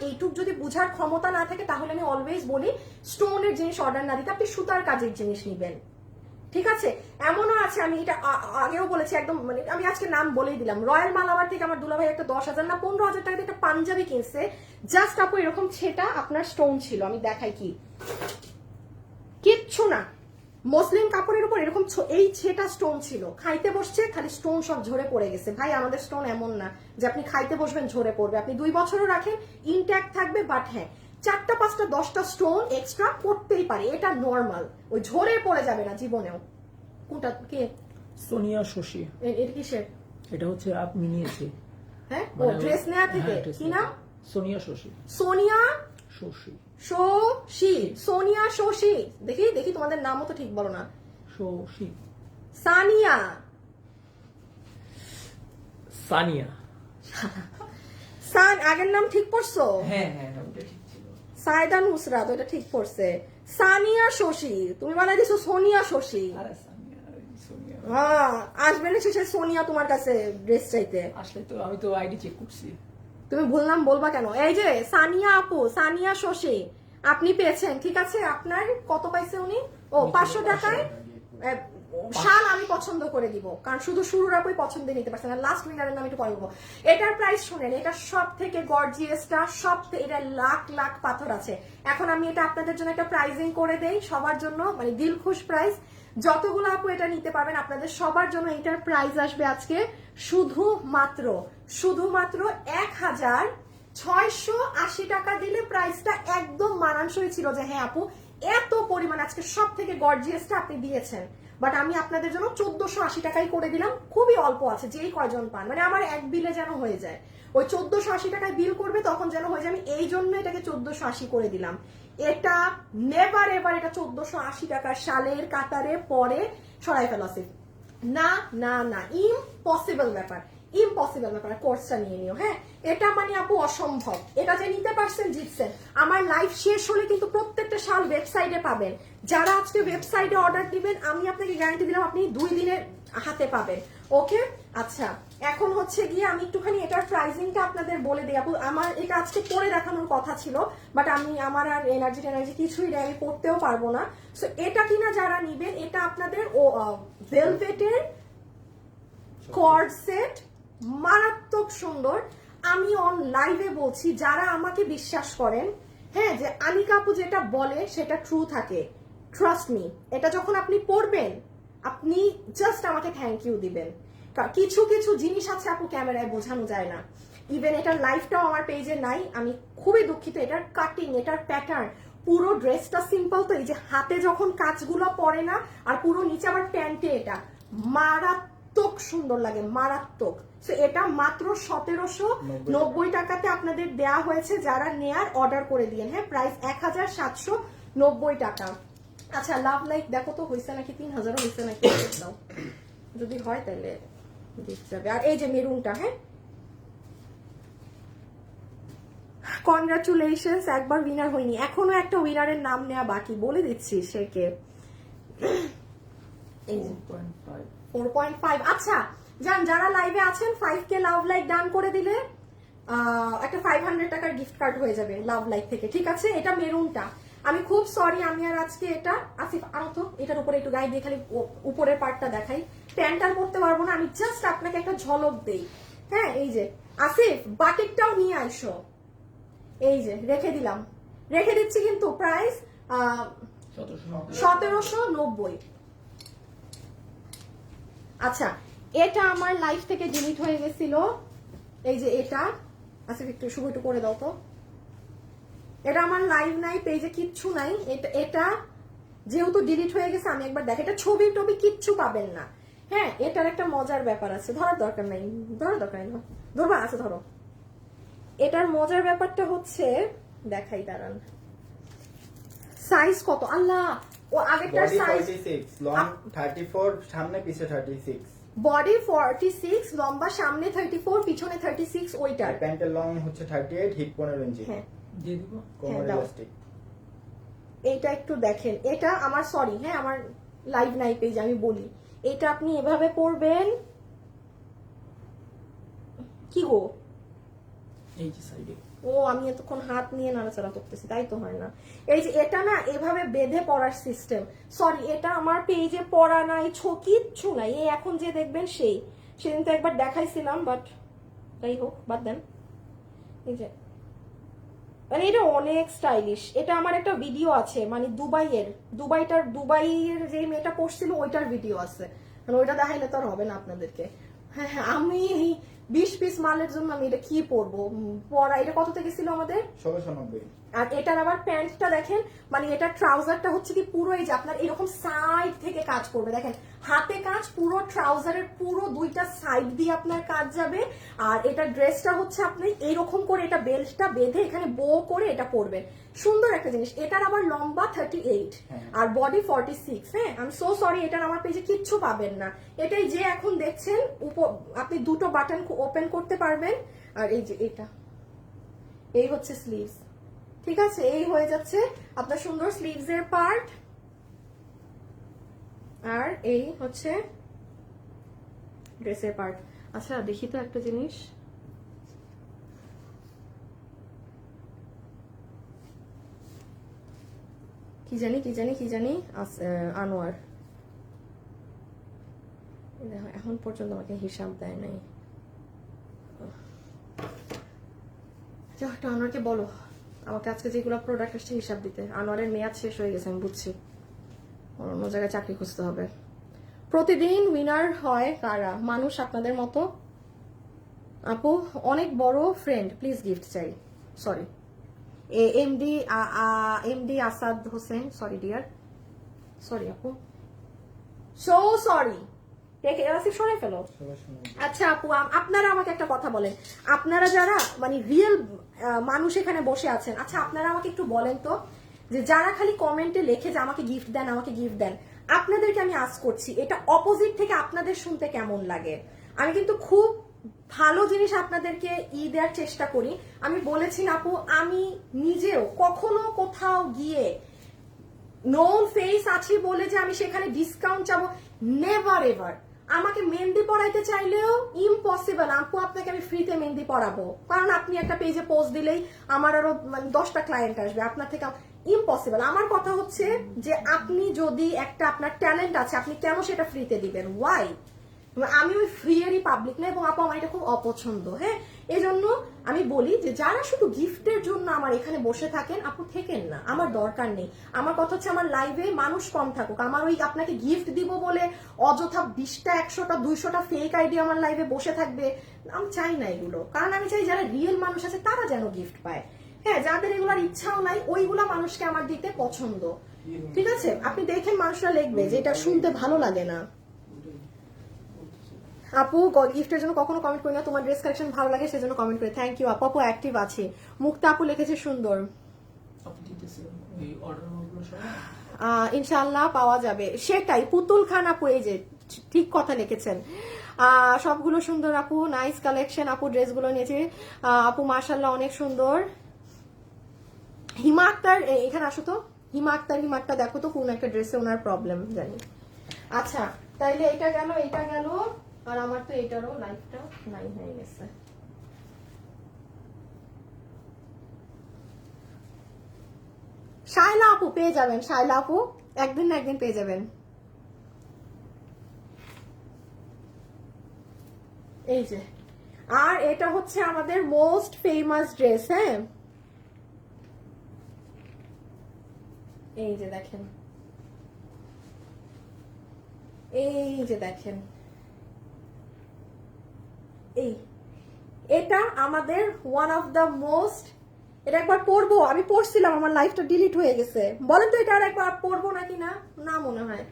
Speaker 1: এইটুক যদি বুঝার ক্ষমতা না থাকে, তাহলে আমি অলওয়েজ বলি স্টোনের জিনিস অর্ডার না দিতে, আপনি সুতার কাজের জিনিস নিবেন, ঠিক আছে? এমনও আছে, আমি এটা আগেও বলেছি, একদম মানে আমি আজকে নাম বলেই দিলাম, রয়্যাল মালাবার থেকে আমার দুলাভাই একটা 10,000 না 15,000 টাকা দিয়ে একটা পাঞ্জাবি কিনছে, জাস্ট আপু এরকম ছেটা আপনার স্টোন ছিল। আমি দেখাই কি, কিচ্ছু না, মসলিন কাপড়ের উপর এরকম এই ছেটা স্টোন ছিল, খাইতে বসছে খালি স্টোন সব ঝরে পড়ে গেছে। ভাই আমাদের স্টোন এমন না যে আপনি খাইতে বসবেন ঝরে পড়বে, আপনি 2 বছরও রাখেন ইনট্যাক্ট থাকবে। বাট হ্যাঁ, 4টা 5টা 10টা স্টোন এক্সট্রা পড়তেই পারে, এটা নর্মাল, ওই ঝরে পড়ে যাবে না জীবনেও। কোনটা কে?
Speaker 2: সোনিয়া শশী।
Speaker 1: এটা কিসের?
Speaker 2: এটা হচ্ছে আপনি নিয়েছি।
Speaker 1: হ্যাঁ, ও ড্রেস নেয়া থেকে। কি নাম?
Speaker 2: সোনিয়া শশী।
Speaker 1: সোনিয়া
Speaker 2: শশী।
Speaker 1: সোনিয়া শশী। দেখি তোমাদের নামও তো ঠিক বলো না।
Speaker 2: শশী।
Speaker 1: সানিয়া। আগের নাম ঠিক পড়ছো?
Speaker 2: হ্যাঁ, ওটা ঠিক ছিল।
Speaker 1: সাইদা নুসরাত, ওটা ঠিক পড়ছে। সানিয়া শশী, তুমি বানাই দিছো সোনিয়া শশী। হ্যাঁ, আসবে না শেষে সোনিয়া তোমার কাছে ড্রেস চাইতে।
Speaker 2: আসলে তো আমি তো আইডি চেক করছি।
Speaker 1: তুমি বললাম বলবা কেন? এই যে সানিয়া আপু, সানিয়া শশী, আপনি পেয়েছেন, ঠিক আছে? আপনার কত পাইছে উনি? ও 500 টাকায় শাল আমি পছন্দ করে দিব, কারণ শুধু শুরুর আপুই পছন্দ নিতে পারছে না। লাস্ট উইনারের নাম একটু পরে বলবো। এটার প্রাইস শুনেন, এটা সব থেকে গর্জিয়াসটা, এটা লাখ লাখ পাথর আছে। এখন আমি এটা আপনাদের জন্য একটা প্রাইজিং করে দেই সবার জন্য, মানে দিল খুশ প্রাইস। যতগুলো আপু এটা নিতে পারবেন আপনাদের সবার জন্য এটার প্রাইস আসবে আজকে শুধুমাত্র 1680 টাকা দিলে প্রাইসটা একদম মানানসই ছিল, যে হ্যাঁ আপু এত পরিমাণ আজকে সব থেকে গর্জিয়াসটা আপনি দিয়েছেন। বাট আমি আপনাদের জন্য 1480 টাকাই করে দিলাম, খুবই অল্প আছে, যেই কয়জন পান, মানে আমার এক বিলে যেন হয়ে যায়। ওই 1480 টাকায় বিল করবে তখন যেন হয়ে যায়, আমি এই জন্য এটাকে 1480 করে দিলাম। এটা নেভার এভার এটা 1480 টাকার শালের কাতারে পরে সরাই ফেলাসি, না না না, ইম্পসিবল ব্যাপার, ইম্পসিবল ব্যাপার। কোর্সটা নিয়ে নিও, হ্যাঁ? এটা মানে আপু অসম্ভব, এটা যে নিতে পারছেন জিতছেন। আমার লাইভ শেষ হলে কিন্তু প্রত্যেকটা শাল ওয়েবসাইটে পাবেন। যারা আজকে ওয়েবসাইটে অর্ডার দিবেন আমি আপনাকে গ্যারান্টি দিলাম আপনি 2 দিনের হাতে পাবেন। ওকে, আচ্ছা এখন হচ্ছে গিয়ে আমি একটুখানি এটার প্রাইসিংটা আপনাদের বলে দিই আপু। আমার এটা আজকে পরে দেখানোর কথা ছিল, বাট আমার আর এনার্জি কিছুই নেই, আমি পড়তেও পারবো না। সো এটা কিনা যারা নিবেন, এটা আপনাদের ভেলভেটের কর্ড সেট, মারাত্মক সুন্দর। আমি অন লাইভে বলছি, যারা আমাকে বিশ্বাস করেন, হ্যাঁ, যে আনিকা আপু যেটা বলে সেটা ট্রু থাকে, ট্রাস্ট মি, এটা যখন আপনি পড়বেন আপনি জাস্ট আমাকে থ্যাংক ইউ দিবেন। কিছু কিছু জিনিস আছে আপু ক্যামেরায় বোঝানো যায় না। ইভেন এটার লাইভটাও আমার পেজে নাই, আমি খুবই দুঃখিত। এটার কাটিং, এটার প্যাটার্ন, পুরো ড্রেসটা সিম্পল, তো এই যে হাতে যখন কাজগুলো পরে না, আর পুরো নিচে আবার প্যান্টে, এটা মারাত্মক সুন্দর লাগে, মারাত্মক। সো এটা মাত্র 1790 টাকাতে আপনাদের দেয়া হয়েছে, যারা নেয়ার অর্ডার করে দিয়েন, হ্যাঁ? প্রাইস 1790 টাকা। আচ্ছা লাভ লাইক দেখো তো হয়েছে নাকি, 3000 হয়েছে নাকি দাও, যদি হয় তাহলে দিতে যাবে। আর এই যে মেরুনটা, হ্যাঁ, কনগ্রাচুলেশনস, একবার উইনার হয়নি, এখনো একটা উইনারের নাম নেওয়া বাকি, বলে দিচ্ছি সে কে। এই যে 4.5। আচ্ছা যারা লাইভে আছেন 5K লাভ লাইক ডান করে দিলে একটা 500 টাকার গিফট কার্ড হয়ে যাবে লাভ লাইক থেকে, ঠিক আছে? এটা মেরুনটা, আমি খুব সরি, আমি আর আজকে এটা আসিফ আনো তো, এটার উপরে একটু গায়ে দিয়ে খালি উপরের পার্টটা দেখাই, প্যান্টটা পরতে পারবো না আমি, জাস্ট আপনাকে একটা ঝলক দেই, হ্যাঁ? এই যে আসিফ বাটিকটাও নিয়ে আইসো, এই যে রেখে দিলাম, রেখে দিচ্ছি, কিন্তু প্রাইস 1790। আচ্ছা এটা আমার লাইফ থেকে ডিলিট হয়ে গেছিল, এই যে এটা, আচ্ছা একটু শুভ একটু করে দাও তো, এটা আমার লাইভ নাই, পেজে কিচ্ছু নাই, এটা যেহেতু ডিলিট হয়ে গেছে আমি একবার দেখে, এটা ছবি টবি কিচ্ছু পাবেন না, হ্যাঁ? এটার একটা মজার ব্যাপার আছে, ধরার দরকার নাই, ধরবা, আছে ধরো। এটার মজার ব্যাপারটা হচ্ছে, দেখাই দাঁড়ান, সাইজ কত, আল্লাহ, ও আগেরটার সাইজ
Speaker 4: 46, লং 34, সামনে পিছে 36,
Speaker 1: বডি 46, লম্বা সামনে 34, পিছনে 36, ওইটার।
Speaker 4: প্যান্টের লং হচ্ছে 38, হিপ 15 ইঞ্চি।
Speaker 1: হ্যাঁ
Speaker 2: দিয়ে দিব।
Speaker 4: কোমর
Speaker 1: দাও।
Speaker 4: ইলাস্টিক।
Speaker 1: এইটা একটু দেখেন, এটা আমার সরি, হ্যাঁ, আমার লাইভ নাই পেজ, আমি বলি, এটা আপনি এভাবে পরবেন, কি গো,
Speaker 2: এই যে সাইডে
Speaker 1: ও আমি এতক্ষণ হাত নিয়ে নাড়াচাড়া করতেছি, তাই তো হয় না। এই যে এটা না এভাবে বেঁধে পড়ার সিস্টেম, সরি এটা আমার পেজে পড়া নাই, কিচ্ছু নাই, এই এখন যে দেখবেন সেদিন তো একবার দেখাইছিলাম, বাট যাই হোক বাদ দেন। এই যে মানে এটা অনেক স্টাইলিশ, এটা আমার একটা ভিডিও আছে, মানে দুবাইয়ের যে মেয়েটা পড়ছিল ওইটার ভিডিও আছে, মানে ওইটা দেখাইলে তো আর হবে না আপনাদেরকে। হ্যাঁ আমি 20 পিস মালের জন্য আমি এটা কি পরবো, পরা, এটা কত থেকে ছিল আমাদের?
Speaker 4: 1690।
Speaker 1: আর এটার আবার প্যান্টটা দেখেন, মানে এটা ট্রাউজারটা হচ্ছে কি পুরো এই যে আপনার এরকম সাইড থেকে কাজ করবে, দেখেন হাতে কাজ, পুরো ট্রাউজারের পুরো দুইটা সাইড দিয়ে আপনার কাজ যাবে। আর এটা ড্রেসটা হচ্ছে আপনি এইরকম করে এটা বেল্টটা বেঁধে এখানে বো করে এটা পরবেন, সুন্দর একটা জিনিস। এটার আবার লম্বা 38 আর বডি 46, হ্যাঁ? আমি সো সরি, এটার আমার পেজে কিচ্ছু পাবেন না। এটাই যে এখন দেখছেন, আপনি দুটো বাটন ওপেন করতে পারবেন, আর এই যে এটা, এই হচ্ছে স্লিভস, ঠিক আছে? এই হয়ে যাচ্ছে আপনার সুন্দর স্লিভস এর পার্ট, আর এই হচ্ছে ড্রেসের পার্ট। আচ্ছা দেখি তো একটা জিনিস, কি জানি আনোয়ার দেখো, এখন পর্যন্ত আমাকে হিসাব দেয় নাই। একটা আনোয়ারকে বলো আমাকে আজকে যেগুলো প্রোডাক্ট আসছে হিসাব দিতে। আনোয়ারের মেয়াদ শেষ হয়ে গেছে, আমি বুঝছি, অন্য জায়গায় চাকরি খুঁজতে হবে। প্রতিদিন উইনার হয় কারা? মানুষ আপনাদের মতো। আপু অনেক বড় ফ্রেন্ড, প্লিজ গিফট চাই। Sorry, MD Asad Hossain, sorry dear, sorry আপু, সো সরি। সরে ফেলো।
Speaker 3: সবার সময়
Speaker 1: আচ্ছা আপু, আপনারা আমাকে একটা কথা বলেন, আপনারা যারা মানে রিয়েল মানুষ এখানে বসে আছেন, আচ্ছা আপনারা আমাকে একটু বলেন তো, যে যারা খালি কমেন্টে লেখে যে আমাকে গিফট দেন, আমাকে গিফট দেন, আপনাদেরকে আমি আস্ক করছি, এটা অপোজিট থেকে আপনাদের শুনতে কেমন লাগে? আমি কিন্তু খুব ভালো জিনিস আপনাদেরকে দেওয়ার চেষ্টা করি। আমি বলেছি না আপু, আমি নিজেও কখনো কোথাও গিয়ে নোন ফেস আছি বলে যে আমি সেখানে ডিসকাউন্ট চাবো, নেভার এভার। আমাকে মেহেন্দি পড়াইতে চাইলেও ইম্পসিবল আপু, আপনাকে আমি ফ্রিতে মেহেন্দি পড়াবো, কারণ আপনি একটা পেজে পোস্ট দিলেই আমার আরো 10টা ক্লায়েন্ট আসবে, আপনার থেকে ইম্পসিবল। আমার কথা হচ্ছে যে আপনি যদি একটা আপনার ট্যালেন্ট আছে, আপনি কেন সেটা ফ্রিতে দিবেন? ওয়াই? আমি ওই ফ্রি এরই পাবলিক না, এবং আপু আমার এটা খুব অপছন্দ। হ্যাঁ, এই জন্য আমি বলি যে যারা শুধু গিফটের জন্য আমার এখানে বসে থাকেন, আপু থেকেন না, আমার দরকার নেই। আমার কথা হচ্ছে আমার লাইভে মানুষ কম থাকুক, আমার ওই আপনাকে গিফট দিব বলে অযথা 20টা 100টা 200টা ফেক আইডি আমার লাইভে বসে থাকবে, আমি চাই না এগুলো। কারণ আমি চাই যারা রিয়েল মানুষ আছে তারা যেন গিফট পায়। হ্যাঁ, যাদের এগুলোর ইচ্ছাও নাই, ওইগুলা মানুষকে আমার দিতে পছন্দ। ঠিক আছে, আপনি দেখেন মানুষরা লিখবে যে এটা শুনতে ভালো লাগে না। আপু গিফটের জন্য কখনো কমেন্ট করি না, তোমার ড্রেস কালেকশন ভালো লাগে সেজন্য কমেন্ট করি। থ্যাংক ইউ আপু, আপু অ্যাক্টিভ আছে। মুক্তা আপু লিখেছে সুন্দর,
Speaker 2: আপনি দিতেছেন ওই অর্ডারগুলো সব
Speaker 1: ইনশাআল্লাহ পাওয়া যাবে। সেটাই, পুতুল খান আপু এই যে ঠিক কথা লিখেছেন। সবগুলো সুন্দর আপু, নাইস কালেকশন আপু, ড্রেসগুলো নিয়েছি আপু, মাশাআল্লাহ অনেক সুন্দর। হিমা আক্তার এখানে আসো তো, হিমা আক্তার দেখো তো, কোন একটা ড্রেসে ওনার প্রবলেম জানি। আচ্ছা তাইলে এটা গেল, আর আমার তো এটারও লাইফটা নাই হয়ে গেছে। শায়লা আপু পেয়ে যাবেন, শায়লা আপু একদিন না একদিন পেয়ে যাবেন। এই যে, আর এটা হচ্ছে আমাদের মোস্ট ফেমাস ড্রেস। হ্যাঁ, এই যে দেখেন, এই যে দেখেন, এটা আমাদের ওয়ান অফ দ্য মোস্ট। এটা একবার পরবো, আমি পরছিলাম, আমার লাইফটা ডিলিট হয়ে গেছে। বলেন তো এটা আর একবার পরবো নাকি না? না মনে হয়।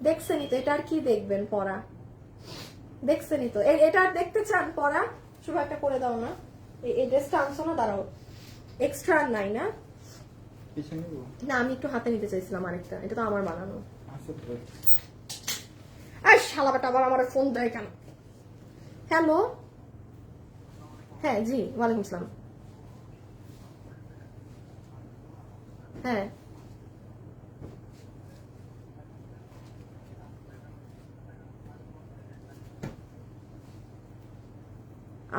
Speaker 1: দেখছেনই তো, এটা আর কি দেখবেন পরা, দেখছেনই তো। এটা আর দেখতে চান পরা? শুভ একটা করে দাও না, এই ড্রেসটা আনছো না, দাঁড়াও, এক্সট্রা নাই না?
Speaker 3: পিছনে
Speaker 1: না আমি একটু হাতে নিতে চাইছিলাম আরেকটা, এটা তো আমার বানানো।
Speaker 3: আছে তো
Speaker 1: শালা বেটা আবার আমার ফোন দেয় কেন? হ্যালো, হ্যাঁ জি, ওয়ালাইকুম আসসালাম। হ্যাঁ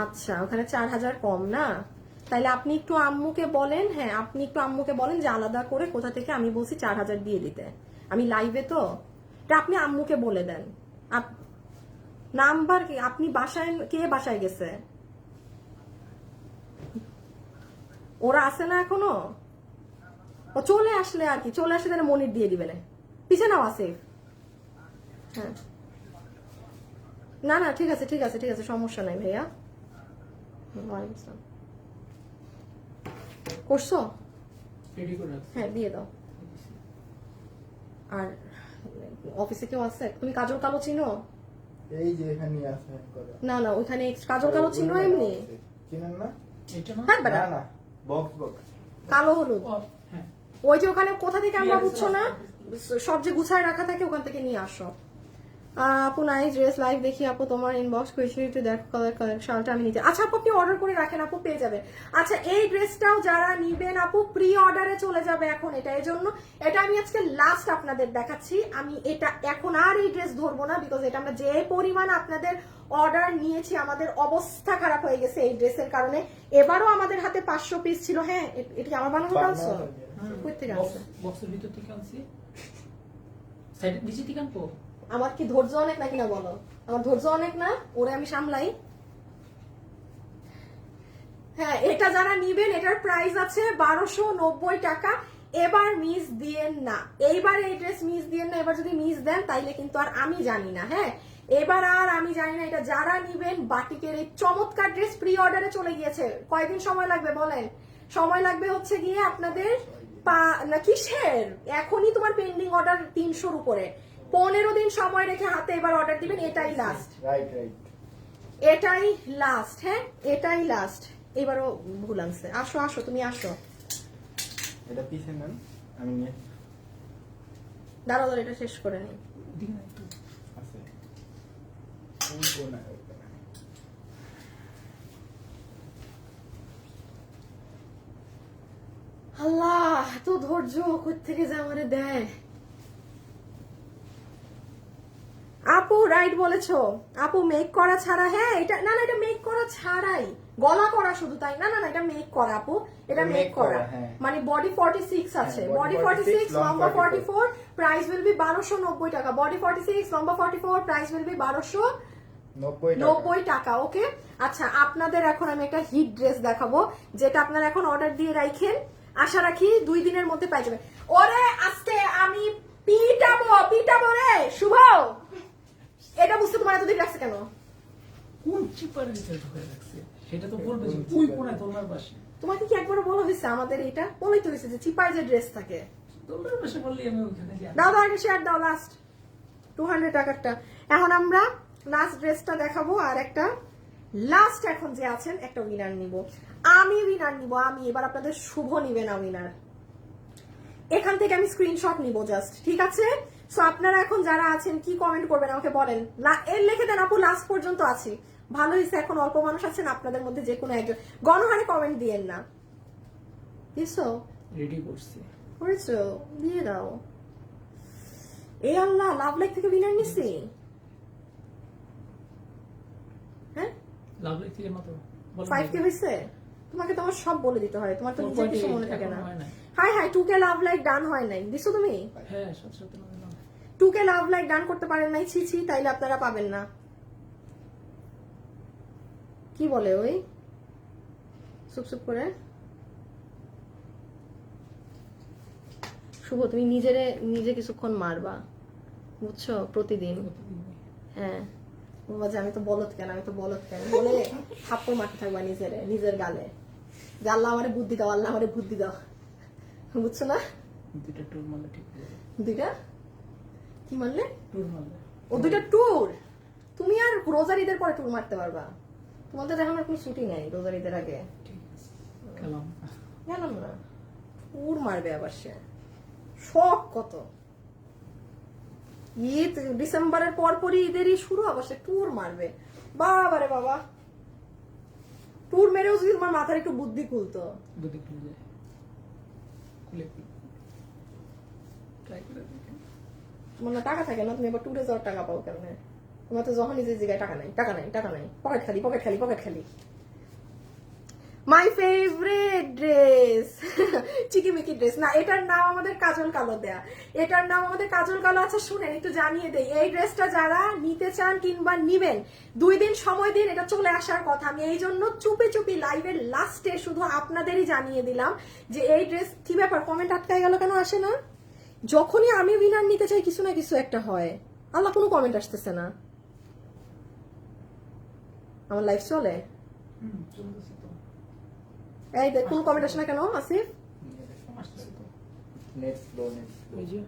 Speaker 1: আচ্ছা, ওখানে 4000 কম না? তাইলে আপনি একটু আম্মুকে বলেন, হ্যাঁ আপনি একটু আম্মুকে বলেন যে আলাদা করে কোথা থেকে আমি বলছি 4000 দিয়ে দিতে, আমি লাইভে তো, এটা আপনি আম্মুকে বলে দেন। নাম্বার কি আপনি বাসায়, কে বাসায় গেছে? ওরা আসে না এখনো? ও চলে আসলে আর কি, চলে আসলে তাহলে মনির দিয়ে দিবে না, পিছে নাও আসিফ। হ্যাঁ না না ঠিক আছে ঠিক আছে ঠিক আছে, সমস্যা নাই ভাইয়া। ওয়ালাইকুম আসসালাম। করছো?
Speaker 2: রেডি করে রাখছি।
Speaker 1: হ্যাঁ দিয়ে দাও। আর অফিসে কেউ আছে? তুমি কাজল কালো চিনো?
Speaker 3: এই যে এখানে আছে করে
Speaker 1: না না, ওইখানে কাজল কালো চিনো এমনি?
Speaker 3: চিনেন না?
Speaker 2: এটা না?
Speaker 1: হ্যাঁ
Speaker 3: না
Speaker 1: বেটা,
Speaker 3: না, বক্স
Speaker 1: কালো হলুদ,
Speaker 2: ও, হ্যাঁ
Speaker 1: ওই যে ওখানে কোথা থেকে আমরা বুঝছো না, সব যে গুছায় রাখা থাকে ওখান থেকে নিয়ে আসো। আপু নাইস ড্রেস, লাইভ দেখি আপু, তোমার ইনবক্স করেছি, দেখো কালার শালটা আমি নিতে। আচ্ছা আপু আপনি অর্ডার করে রাখেন আপু, পেয়ে যাবে। আচ্ছা এই ড্রেসটাও যারা নিবেন আপু, প্রি অর্ডারে চলে যাবে এখন এটা, এই জন্য এটা আমি আজকে লাস্ট আপনাদের দেখাচ্ছি। আমি এটা এখন আর এই ড্রেস ধরবো না, বিকজ এটা আমরা যে পরিমাণ আপনাদের অর্ডার নিয়েছি, আমাদের অবস্থা খারাপ হয়ে গেছে এই ড্রেসের কারণে। এবারও আমাদের হাতে 500 পিস ছিল। হ্যাঁ এটা আমার বানানো আনছো? থেকে আনছে?
Speaker 2: বক্সের ভিতর থেকে আনছি, সাইড নিচে থেকে আনবো।
Speaker 1: আমার কি ধৈর্য অনেক নাকি না বলো? আমার ধৈর্য অনেক না? ওরে আমি সামলাই। হ্যাঁ, এটা যারা নিবেন এটার প্রাইস আছে 1290 টাকা। এবার মিস দিয়েন না, এইবার এই ড্রেস মিস দিয়েন না। এবার যদি মিস দেন তাইলে কিন্তু আর আমি জানি না। হ্যাঁ, এবার আর আমি জানি না। এটা যারা নিবেন বাটিকের এই চমৎকার ড্রেস প্রি অর্ডারে চলে গিয়েছে। কয়দিন সময় লাগবে বলেন? সময় লাগবে হচ্ছে গিয়ে আপনাদের না কিসের, এখনই তোমার পেন্ডিং অর্ডার 300-র উপরে। 15 দিন সময় রেখে হাতে এবার অর্ডার দিবেন। এটাই লাস্ট,
Speaker 3: রাইট।
Speaker 1: এটাই লাস্ট। হ্যাঁ, এটাই লাস্ট। এবারও ভুল আনছে। আসো আসো, তুমি আসো।
Speaker 3: এটা পিছে নেন, আমি নিয়ে
Speaker 1: দাঁড়াও দাঁড়াও, এটা শেষ করে নিই।
Speaker 2: দিকে না একটু।
Speaker 3: আছে কোন কোনায় ওইখানে।
Speaker 1: আল্লাহ, এত ধৈর্য কোত্থেকে যে আমারে দেয়। আপু রাইট বলেছো। আপু মেক করা ছাড়া, হ্যাঁ এটা না না, এটা মেক করা ছাড়াই, গলা করা শুধু তাই না? না না, এটা মেক করা আপু, এটা মেক করা।
Speaker 3: হ্যাঁ।
Speaker 1: মানে বডি 46 আছে,
Speaker 3: হ্যাঁ,
Speaker 1: বডি
Speaker 3: body
Speaker 1: 46,
Speaker 3: 46,
Speaker 1: লম্বা
Speaker 3: long
Speaker 1: 44, প্রাইস উইল বি 1290 টাকা। বডি 46, লম্বা 44, প্রাইস উইল বি 1290 টাকা। ওকে, আচ্ছা আপনাদের এখন আমি একটা হিট ড্রেস দেখাবো, যেটা আপনারা এখন অর্ডার দিয়ে রাখেন। আশা রাখি 2 দিনের মধ্যে পাই যাবেন। ওরে আজকে আমি পিটাবো রে শুভ। এটা বুঝতে তোমার এতদিন লাগছে কেন?
Speaker 2: কোন চিপারের ভিতরে ঢুকে রাখছে সেটা তো বলবে যে ওই কোনায় দোলনার পাশে।
Speaker 1: তোমাকে কি একবার বলা হয়েছে আমাদের এটা? বলেই তো হয়েছে যে চিপায় যে ড্রেস থাকে।
Speaker 2: দোলনার পাশে বললি আমি ওখানে যাই।
Speaker 1: দাও দাও, আগে শেয়ার দাও। লাস্ট 200 টাকারটা। এখন আমরা লাস্ট ড্রেসটা দেখাবো, আর একটা লাস্ট এখন যে আছেন একটা উইনার নিব। আমি উইনার নিব, আমি। এবার আপনাদের শুভ নিবে না উইনার। এখান থেকে আমি স্ক্রিনশট নিব জাস্ট, ঠিক আছে? সো আপনারা এখন যারা আছেন কি কমেন্ট করবেন আমাকে বলেন। এর লিখে দেন আপু, লাস্ট পর্যন্ত আছি। ভালো হয়েছে, এখন অল্প মানুষ আছেন, আপনাদের মধ্যে যে কোনো একজন। গণহারে কমেন্ট দিয়েন না। দিছো?
Speaker 2: রেডি করছি।
Speaker 1: করেছো? দিয়ে দাও। এই আল্লাহ, লাভ লাইক থেকে উইনার নিছি। হ্যাঁ,
Speaker 2: লাভ লাইক থেকে মাত্র
Speaker 1: 5K হয়েছে। তোমাকে তো আমার সব বলে দিতে হয়, তোমার তো নিজের কিছু মনে থাকে না।
Speaker 2: হয় না।
Speaker 1: High high, 2K love like done হয় নাই, দিছো তুমি?
Speaker 2: হ্যাঁ, সাথে সাথে না।
Speaker 1: 2K লাভ লাইক ডান করতে পারেন নাই, ছি ছি, তাইলে আপনারা পাবেন না। কি বলে ওই চুপ চুপ করে? শুভ, তুমি নিজে কিছুক্ষণ মারবা, বুঝছো? প্রতিদিন। হ্যাঁ, বলবা যে আমি তো বলদ কেন, আমি তো বলদ কেন বলে থাপ্পড় মারতে থাকবা নিজের গালে, যে আল্লাহ আমারে বুদ্ধি দাও, আল্লাহ আমারে বুদ্ধি দাও। বুঝছো না?
Speaker 2: দুইটা টুর মারলে ঠিক হয়ে যাবে।
Speaker 1: দুইটা কি মারলে?
Speaker 2: টুর মারলে।
Speaker 1: ও দুইটা ট্যুর। তুমি আর রোজার ঈদের পরে ট্যুর মারতে পারবা। তোমাদের এখন আর কোনো ছুটি নাই রোজার ঈদের আগে।
Speaker 2: ঠিক আছে, খেলাম।
Speaker 1: গেলাম না, ট্যুর মারবে আবার সে। শখ কত! ঈদ ডিসেম্বরের পরপরই ঈদেরই শুরু, আবার সে ট্যুর মারবে। বাবারে বাবা, ট্যুর মেরেও যদি তোমার মাথার একটু বুদ্ধি খুলতো।
Speaker 2: বুদ্ধি খুলে যায়। খুলে ট্রাই করে দেখেন।
Speaker 1: তোমার না টাকা থাকে না, তুমি এবার ট্যুরে যাওয়ার টাকা পাও কেমনে? তোমার তো যখন নিজের জায়গায় টাকা নাই, টাকা নাই, টাকা নাই, পকেট খালি, পকেট খালি, পকেট খালি। মাই ফেভারিট ড্রেস, চিকিমিকি ড্রেস। না, এটার নাম আমাদের কাজল কালো দেয়া, এটার নাম আমাদের কাজল কালো। আচ্ছা শুনেন, একটু জানিয়ে দেই, এই ড্রেসটা যারা নিতে চান কিংবা নিবেন, 2 দিন সময় দিন, এটা চলে আসার কথা। আমি এই জন্য চুপি চুপি লাইভের লাস্টে শুধু আপনাদেরই জানিয়ে দিলাম যে এই ড্রেস। কি ব্যাপার, কমেন্ট আটকায় গেল কেন? আসে না? যখনই আমি উইনার নিতে চাই কিছু না কিছু একটা হয়। আল্লাহ, কোনো কমেন্ট আসতেছে না। আমার লাইফ চলে,
Speaker 2: চলতেছে তো।
Speaker 1: এই দেখ, কোনো কমেন্ট আসে না কেন আসিফ?
Speaker 2: আসতেছে তো।
Speaker 3: Net slow, net slow.
Speaker 2: ওই যে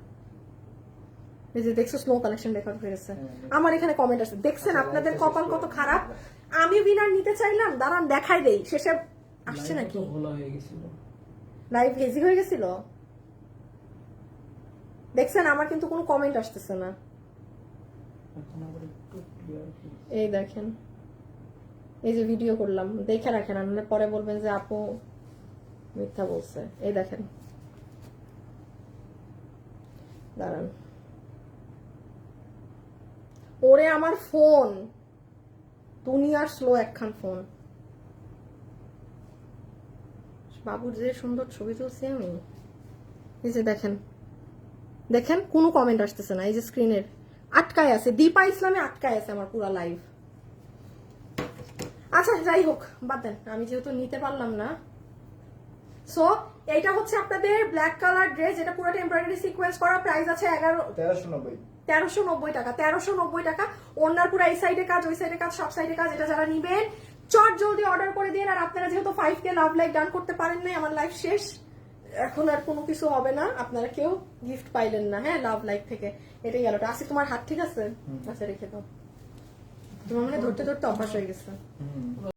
Speaker 1: এই যে দেখছো, স্লো কালেকশন রেকর্ড হয়ে গেছে। আমার এখানে কমেন্ট আসছে, দেখছেন? আপনাদের কপাল কত খারাপ। আমি উইনার নিতে চাইলাম, দাঁড়ান দেখাই দেই। শেষে আসছে নাকি?
Speaker 2: ভোলা হয়ে গেছিল।
Speaker 1: লাইভ হেজি হয়ে গেছিল। দেখছেন, আমার কিন্তু কোনো কমেন্ট আসতেছে না।
Speaker 2: এখন আবার একটু ক্লিয়ার হয়েছে।
Speaker 1: এই দেখেন, এই যে ভিডিও করলাম, দেখে রাখেন, নাহলে পরে বলবেন যে আপু মিথ্যা বলছে। এই দেখেন, দাঁড়ান। ওরে আমার ফোন, দুনিয়ার স্লো একখান ফোন। বাবুর যে সুন্দর ছবি তুলছি আমি, এই যে দেখেন দেখেন কোনো কমেন্ট আসতেছে না, এই যে স্ক্রিনের আটকায় আছে, দীপা ইসলামে আটকায় আছে আমার পুরো লাইভ। আচ্ছা যাই হোক বাদ দেন, আমি যেহেতু নিতে পারলাম না। সো এইটা হচ্ছে আপনাদের ব্ল্যাক কালার ড্রেস, এটা পুরো এমব্রয়ডারি সিকোয়েন্স করা, প্রাইস আছে
Speaker 4: 1390
Speaker 1: 1390 টাকা। 1390 টাকা। ওনার পুরো এই সাইডে কাজ, ওই সাইডে কাজ, সব সাইডে কাজ। এটা যারা নিবেন চট জলদি অর্ডার করে দিন। আর আপনারা যেহেতু 5K লাভ লাইক ডান করতে পারেন নাই, আমার লাইফ শেষ, এখন আর কোনো কিছু হবে না, আপনারা কেউ গিফট পাইলেন না। হ্যাঁ, লাভ লাইক থেকে এটাই গেল। আসি তোমার হাত ঠিক আছে? আচ্ছা রেখে দাও, তোমার মানে ধরতে ধরতে অভ্যাস হয়ে গেছে।